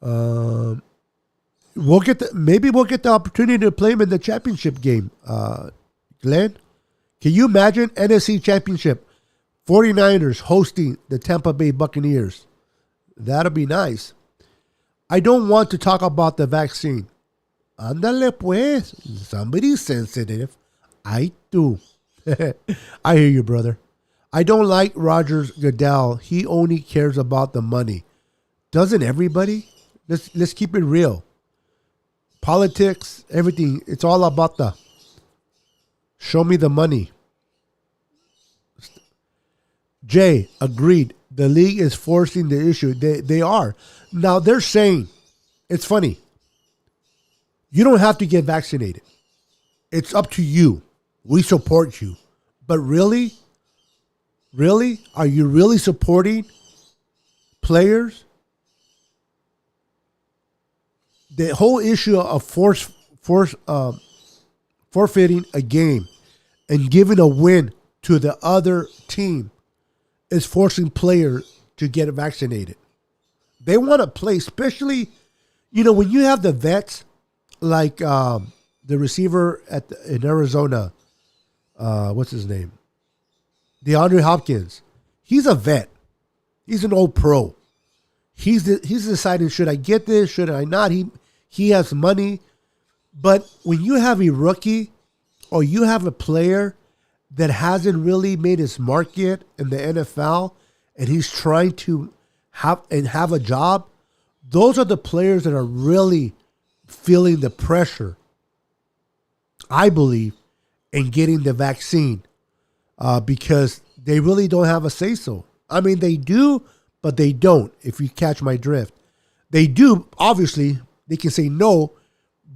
Maybe we'll get the opportunity to play him in the championship game. Glenn, can you imagine NFC Championship? 49ers hosting the Tampa Bay Buccaneers. That'll be nice. I don't want to talk about the vaccine. Ándale pues. Somebody's sensitive. I do. I hear you, brother. I don't like Roger Goodell. He only cares about the money. Doesn't everybody? Let's keep it real. Politics, everything. It's all about the show me the money. Jay, agreed. The league is forcing the issue. They are. Now they're saying, it's funny. You don't have to get vaccinated. It's up to you. We support you. But really? Really? Are you really supporting players? The whole issue of forfeiting a game and giving a win to the other team is forcing players to get vaccinated. They want to play, especially, when you have the vets like the receiver in Arizona, what's his name? DeAndre Hopkins. He's a vet. He's an old pro. He's deciding, should I get this? Should I not? He has money. But when you have a rookie or you have a player that hasn't really made his mark yet in the NFL and he's trying to have a job, those are the players that are really feeling the pressure, I believe, in getting the vaccine because they really don't have a say-so. I mean, they do, but they don't, if you catch my drift. They do, obviously, they can say no,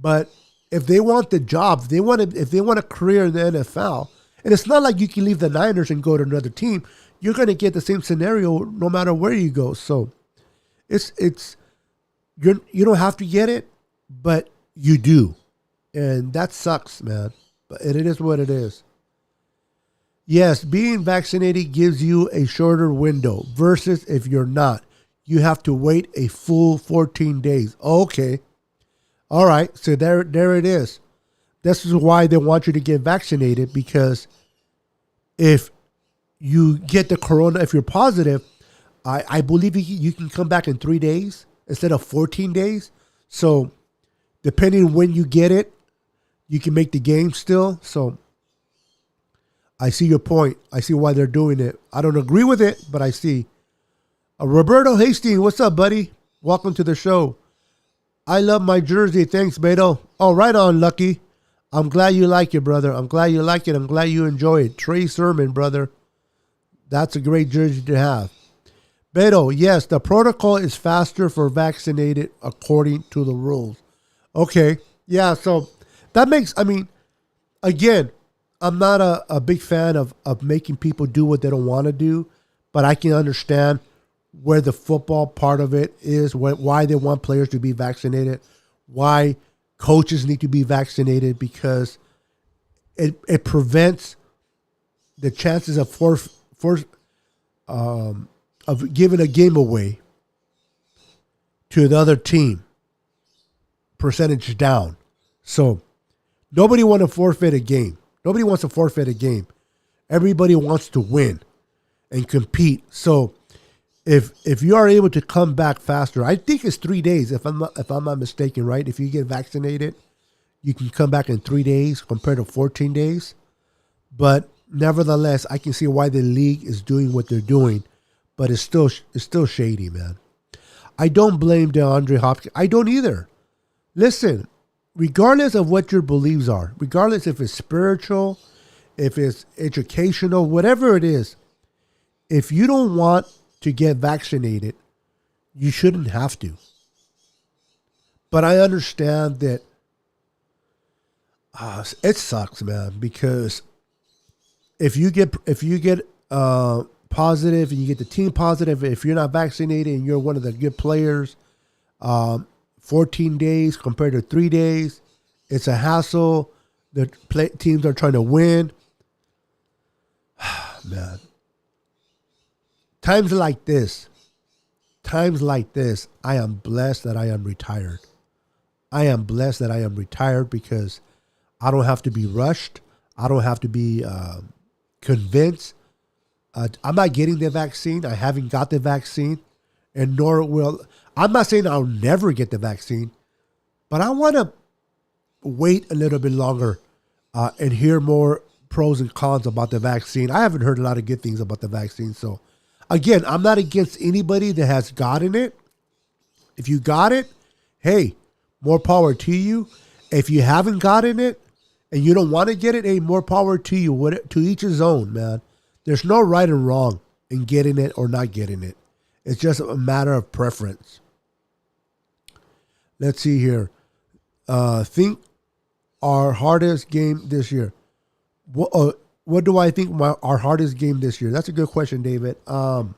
but if they want the job, if they want a career in the NFL, and it's not like you can leave the Niners and go to another team, you're going to get the same scenario no matter where you go. So you don't have to get it, but you do. And that sucks, man. But it is what it is. Yes, being vaccinated gives you a shorter window versus if you're not. You have to wait a full 14 days. Okay. All right. So there it is. This is why they want you to get vaccinated, because if you get the corona, if you're positive, I believe you can come back in 3 days instead of 14 days. So depending on when you get it, you can make the game still. So I see your point. I see why they're doing it. I don't agree with it, but I see. Roberto Hastings, what's up, buddy? Welcome to the show. I love my jersey. Thanks, Beto. Oh, right on, Lucky. I'm glad you like it, brother. I'm glad you like it. I'm glad you enjoy it. Trey Sermon, brother. That's a great jersey to have. Beto, yes, the protocol is faster for vaccinated according to the rules. Okay. Yeah, so that makes, again, I'm not a big fan of making people do what they don't want to do, but I can understand where the football part of it is, why they want players to be vaccinated, why coaches need to be vaccinated, because it prevents the chances of of giving a game away to the other team. Percentage down. So nobody wants to forfeit a game. Nobody wants to forfeit a game. Everybody wants to win and compete. So if you are able to come back faster, I think it's 3 days, if I'm not mistaken, right? If you get vaccinated, you can come back in 3 days compared to 14 days. But nevertheless, I can see why the league is doing what they're doing, but it's still shady, man. I don't blame DeAndre Hopkins. I don't either. Listen, regardless of what your beliefs are, regardless if it's spiritual, if it's educational, whatever it is, if you don't want to get vaccinated, you shouldn't have to. But I understand that it sucks, man, because if you get positive and you get the team positive, if you're not vaccinated and you're one of the good players, 14 days compared to 3 days, it's a hassle. The teams are trying to win. Man, times like this, I am blessed that I am retired. I am blessed that I am retired because I don't have to be rushed. I don't have to be convinced. I'm not getting the vaccine. I haven't got the vaccine, and nor will. I'm not saying I'll never get the vaccine, but I want to wait a little bit longer and hear more pros and cons about the vaccine. I haven't heard a lot of good things about the vaccine. So, again, I'm not against anybody that has gotten it. If you got it, hey, more power to you. If you haven't gotten it and you don't want to get it, hey, more power to you. To each his own, man. There's no right and wrong in getting it or not getting it. It's just a matter of preference. Let's see here. Think our hardest game this year. What do I think our hardest game this year? That's a good question, David. To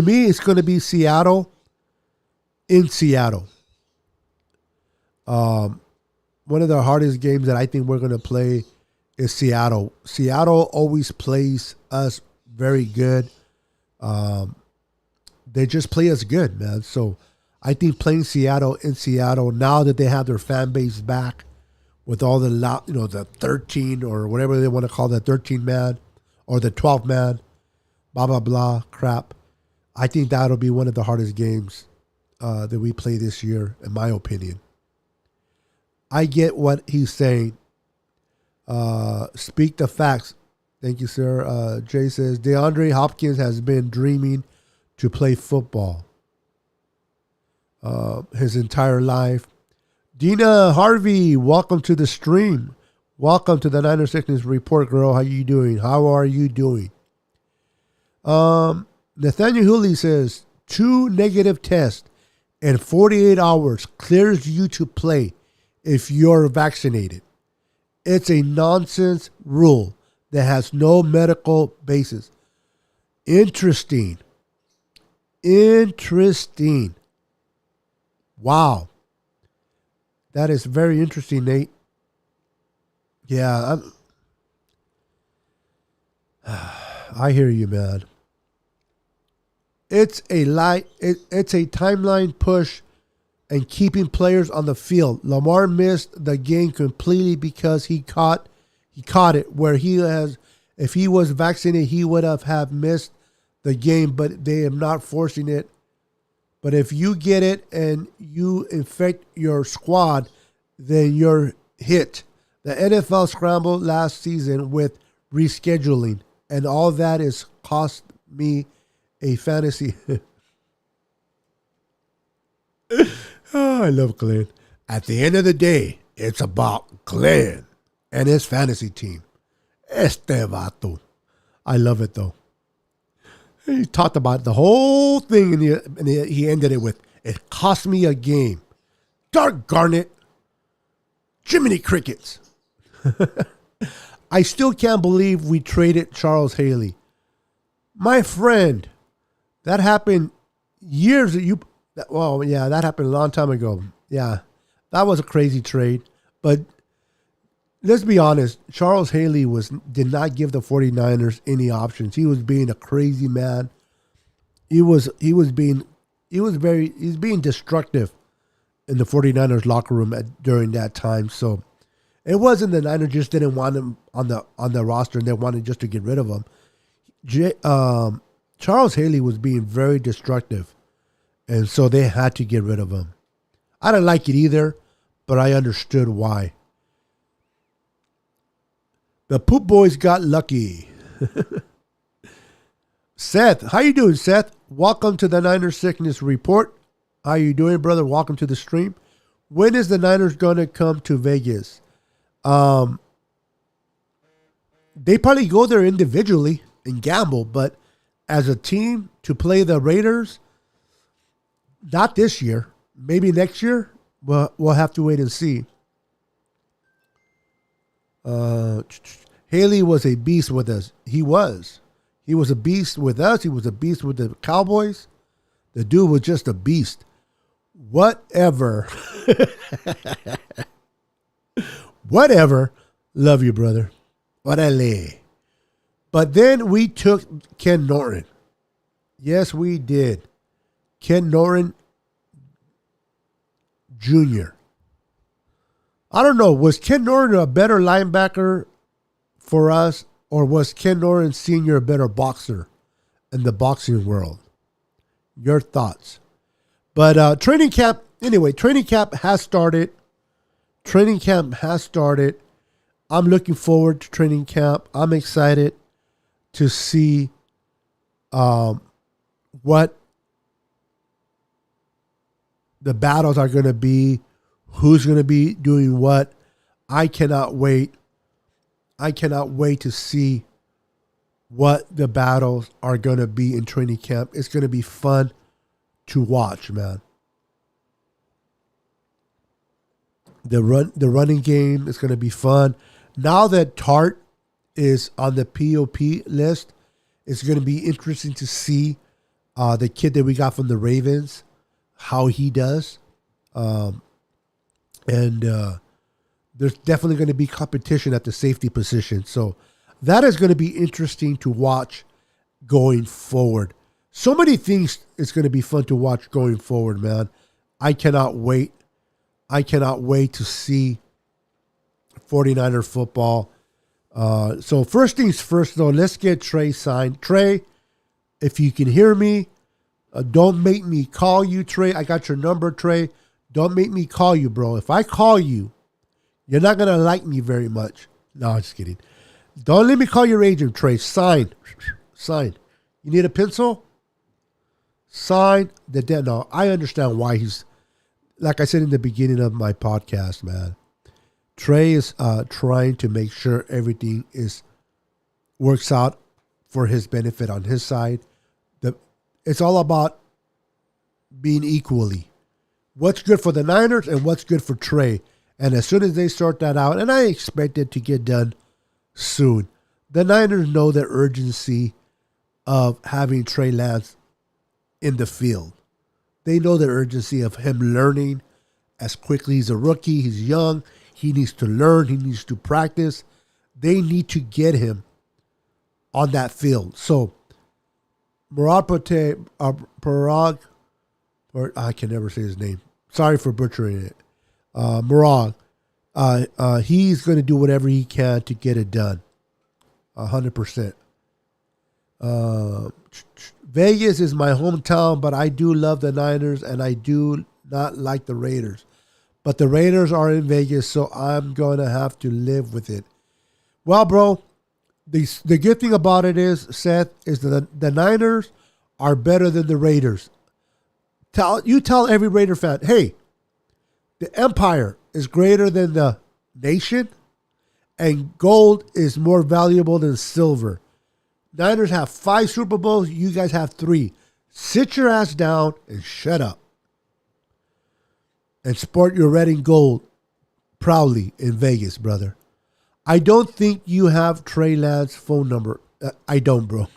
me, it's going to be Seattle in Seattle. One of the hardest games that I think we're going to play is Seattle. Seattle always plays us very good. They just play us good, man. So I think playing Seattle in Seattle, now that they have their fan base back with all the, the 13 or whatever they want to call the 13 man or the 12 man, blah, blah, blah, crap. I think that'll be one of the hardest games that we play this year, in my opinion. I get what he's saying. Speak the facts. Thank you, sir. Jay says, DeAndre Hopkins has been dreaming to play football his entire life. Dina Harvey, welcome to the stream. Welcome to the Niner Sickness Report, girl. How you doing? How are you doing? Nathaniel Hooley says, 2 negative tests in 48 hours clears you to play if you're vaccinated. It's a nonsense rule that has no medical basis. Interesting. Wow. That is very interesting, Nate. Yeah, I hear you, man. It's a timeline push and keeping players on the field. Lamar missed the game completely because he caught it where if he was vaccinated, he would have missed the game, but they are not forcing it. But if you get it and you infect your squad, then you're hit. The NFL scrambled last season with rescheduling, and all that is cost me a fantasy. Oh, I love Glenn. At the end of the day, it's about Glenn and his fantasy team. Este vato. I love it, though. He talked about the whole thing, and he ended it with, it cost me a game. Dark Garnet. Jiminy Crickets. I still can't believe we traded Charles Haley. My friend, that happened years. That happened a long time ago. Yeah, that was a crazy trade. But let's be honest, Charles Haley did not give the 49ers any options. He was being a crazy man. He was being destructive in the 49ers locker room during that time. So it wasn't the Niners just didn't want him on the roster and they wanted just to get rid of him. Charles Haley was being very destructive, and so they had to get rid of him. I didn't like it either, but I understood why. The Poop Boys got lucky. Seth, how you doing, Seth? Welcome to the Niners Sickness Report. How you doing, brother? Welcome to the stream. When is the Niners going to come to Vegas? they probably go there individually and gamble, but as a team to play the Raiders, not this year, maybe next year. We'll have to wait and see. Haley was a beast with us. He was. He was a beast with us. He was a beast with the Cowboys. The dude was just a beast. Whatever. Whatever. Love you, brother. Orale. But then we took Ken Norton. Yes, we did. Ken Norton Jr. I don't know. Was Ken Norton a better linebacker for us, or was Ken Norton Sr. a better boxer in the boxing world? Your thoughts. But training camp, anyway, training camp has started. Training camp has started. I'm looking forward to training camp. I'm excited to see what the battles are going to be, who's going to be doing what. I cannot wait. I cannot wait to see what the battles are going to be in training camp. It's going to be fun to watch, man. The running game is going to be fun. Now that Tart is on the POP list, it's going to be interesting to see the kid that we got from the Ravens, how he does. And there's definitely going to be competition at the safety position. So that is going to be interesting to watch going forward. So many things it's going to be fun to watch going forward, man. I cannot wait. I cannot wait to see 49er football. So first things first, though, let's get Trey signed. Trey, if you can hear me, don't make me call you, Trey. I got your number, Trey. Don't make me call you, bro. If I call you, you're not going to like me very much. No, I'm just kidding. Don't let me call your agent, Trey. Sign. Sign. You need a pencil? Sign the debt. No, I understand why he's, like I said in the beginning of my podcast, man. Trey is trying to make sure everything works out for his benefit on his side. It's all about being equally. What's good for the Niners and what's good for Trey. And as soon as they sort that out, and I expect it to get done soon, the Niners know the urgency of having Trey Lance in the field. They know the urgency of him learning as quickly. He's a rookie. He's young. He needs to learn. He needs to practice. They need to get him on that field. So, Parag, or I can never say his name. Sorry for butchering it. Murad, he's going to do whatever he can to get it done. 100%. Vegas is my hometown, but I do love the Niners, and I do not like the Raiders. But the Raiders are in Vegas, so I'm going to have to live with it. Well, bro, the good thing about it is, Seth, is that the Niners are better than the Raiders. Tell every Raider fan, hey, the empire is greater than the nation, and gold is more valuable than silver. Niners have 5 Super Bowls. You guys have 3. Sit your ass down and shut up. And sport your red and gold proudly in Vegas, brother. I don't think you have Trey Lance's phone number. I don't, bro.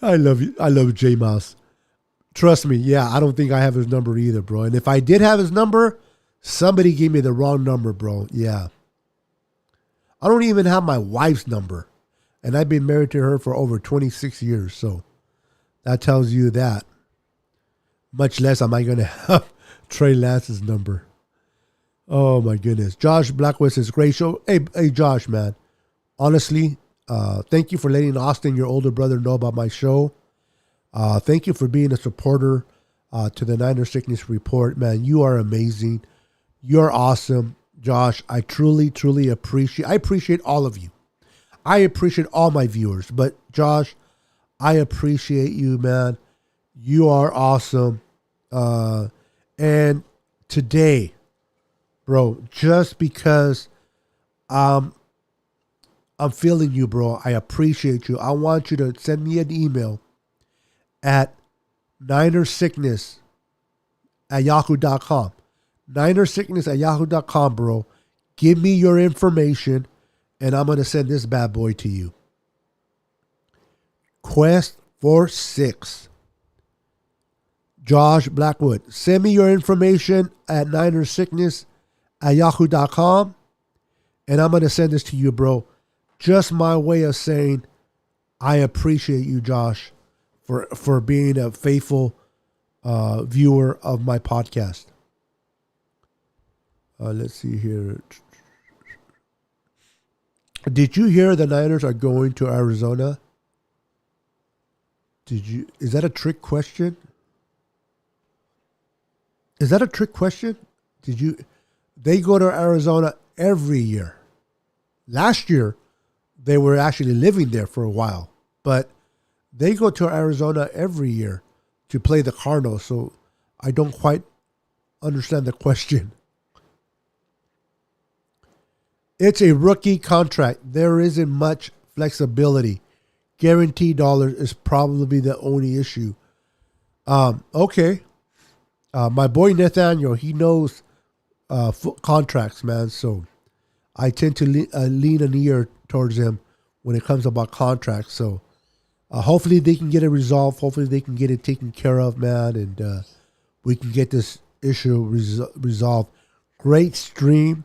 I love you. I love J Mouse. Trust me. Yeah, I don't think I have his number either, bro. And if I did have his number, somebody gave me the wrong number, bro. Yeah. I don't even have my wife's number. And I've been married to her for over 26 years. So that tells you that. Much less am I going to have Trey Lance's number. Oh, my goodness. Josh Blackwell says, great show. Hey, Josh, man. Honestly, thank you for letting Austin, your older brother, know about my show. Thank you for being a supporter to the Niner Sickness Report. Man, you are amazing. You're awesome, Josh. I truly, truly appreciate all of you. I appreciate all my viewers. But, Josh, I appreciate you, man. You are awesome. And today, bro, just because I'm feeling you, bro. I appreciate you. I want you to send me an email at ninersickness@yahoo.com. ninersickness@yahoo.com, bro. Give me your information, and I'm going to send this bad boy to you. Quest for 6. Josh Blackwood. Send me your information at ninersickness@yahoo.com, and I'm going to send this to you, bro. Just my way of saying I appreciate you, Josh, for being a faithful viewer of my podcast. Let's see here. Did you hear the Niners are going to Arizona? Is that a trick question? Is that a trick question? They go to Arizona every year. Last year, they were actually living there for a while, but they go to Arizona every year to play the Cardinals, so I don't quite understand the question. It's a rookie contract. There isn't much flexibility. Guaranteed dollars is probably the only issue. Okay. My boy Nathaniel, he knows contracts, man. So I tend to lean an ear towards him when it comes about contracts. So hopefully they can get it resolved. Hopefully they can get it taken care of, man. And we can get this issue resolved. Great stream.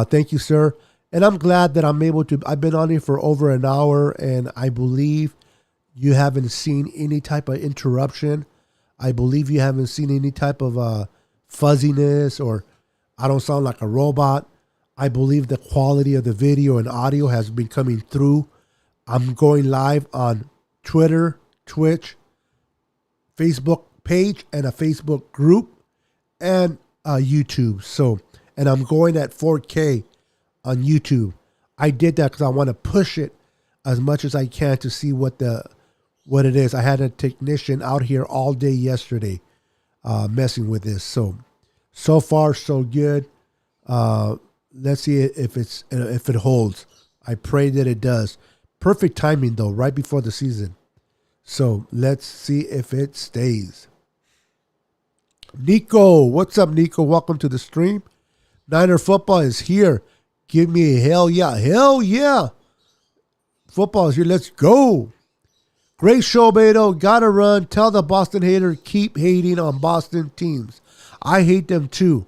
Thank you, sir. And I'm glad that I'm able to. I've been on here for over an hour, and I believe you haven't seen any type of interruption. I believe you haven't seen any type of fuzziness, or I don't sound like a robot. I believe the quality of the video and audio has been coming through. I'm going live on Twitter, Twitch, Facebook page, and a Facebook group, and YouTube. And I'm going at 4K on YouTube. I did that because I want to push it as much as I can to see what it is. I had a technician out here all day yesterday messing with this. So far so good. Let's see if it holds. I pray that it does. Perfect timing though, right before the season. So let's see if it stays. Nico, what's up, Nico? Welcome to the stream. Niner football is here. Give me a hell yeah. Hell yeah. Football is here. Let's go. Great show, Beto. Gotta run. Tell the Boston hater, keep hating on Boston teams. I hate them too.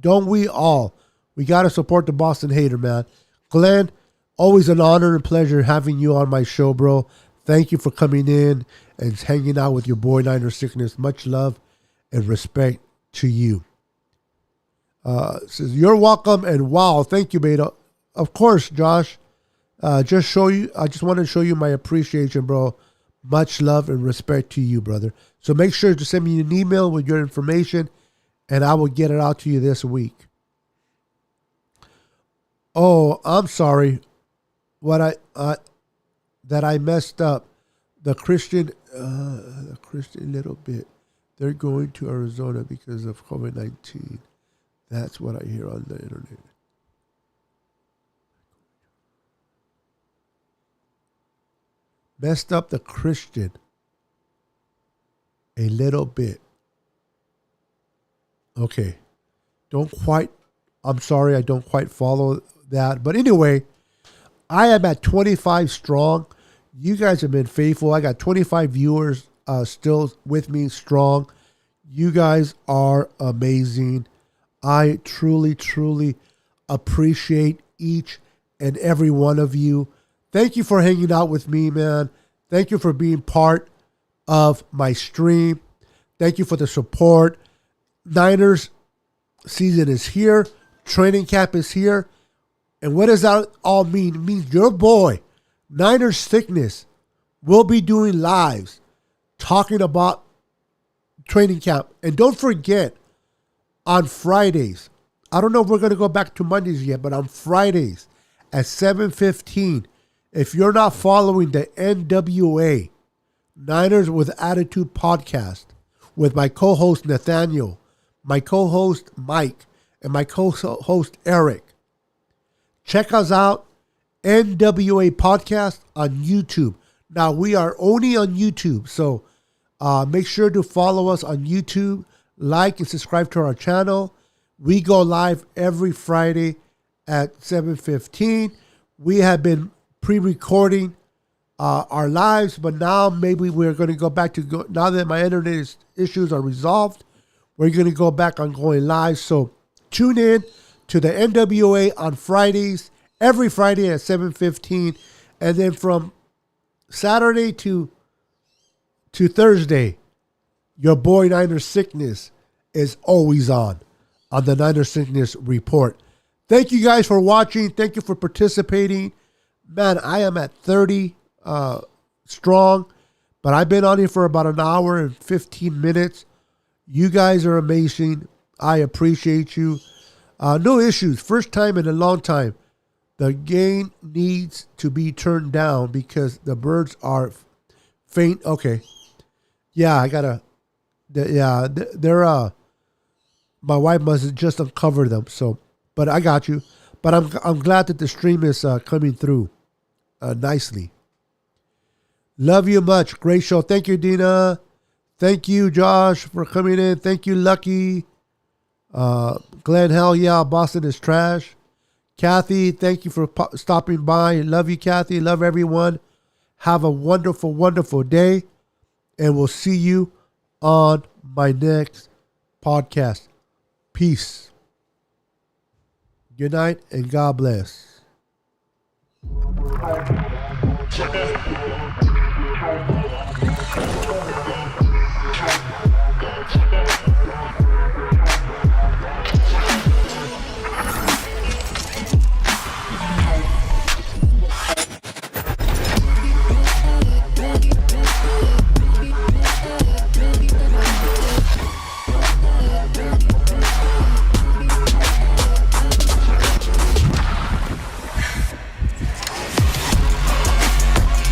Don't we all? We gotta support the Boston hater, man. Glenn, always an honor and pleasure having you on my show, bro. Thank you for coming in and hanging out with your boy Niner Sickness. Much love and respect to you. Says you're welcome and wow, thank you, Beta. Of course, Josh. I just wanted to show you my appreciation, bro. Much love and respect to you, brother. So make sure to send me an email with your information, and I will get it out to you this week. Oh, I'm sorry. That I messed up. The Christian little bit. They're going to Arizona because of COVID-19. That's what I hear on the internet. Messed up the Christian a little bit. Okay. I'm sorry, I don't quite follow that. But anyway, I am at 25 strong. You guys have been faithful. I got 25 viewers still with me strong. You guys are amazing. I truly, truly appreciate each and every one of you. Thank you for hanging out with me, man. Thank you for being part of my stream. Thank you for the support. Niners season is here. Training camp is here. And what does that all mean? It means your boy, Niners Sickness, will be doing lives talking about training camp. And don't forget, on Fridays, I don't know if we're going to go back to Mondays yet, but on Fridays at 7:15, if you're not following the NWA, Niners with Attitude podcast, with my co-host Nathaniel, my co-host Mike, and my co-host Eric, check us out NWA Podcast on YouTube. Now, we are only on YouTube, so make sure to follow us on YouTube, like and subscribe to our channel. We go live every Friday at 7:15. We have been pre-recording our lives, but now maybe we're going to go back to now that my internet issues are resolved, we're going to go back on going live. So tune in to the NWA on Fridays, every Friday at 7:15, and then from Saturday to Thursday, your boy Niner Sickness is always on the Niner Sickness Report. Thank you guys for watching. Thank you for participating. Man, I am at 30 strong, but I've been on here for about an hour and 15 minutes. You guys are amazing. I appreciate you. No issues. First time in a long time. The gain needs to be turned down because the birds are faint. Okay. Yeah, I gotta. They're. My wife must just uncover them. So, but I got you. But I'm glad that the stream is coming through nicely. Love you much. Great show. Thank you, Dina. Thank you, Josh, for coming in. Thank you, Lucky. Glenn, hell yeah, Boston is trash. Kathy, thank you for stopping by. Love you, Kathy. Love everyone. Have a wonderful, wonderful day. And we'll see you on my next podcast. Peace. Good night and God bless.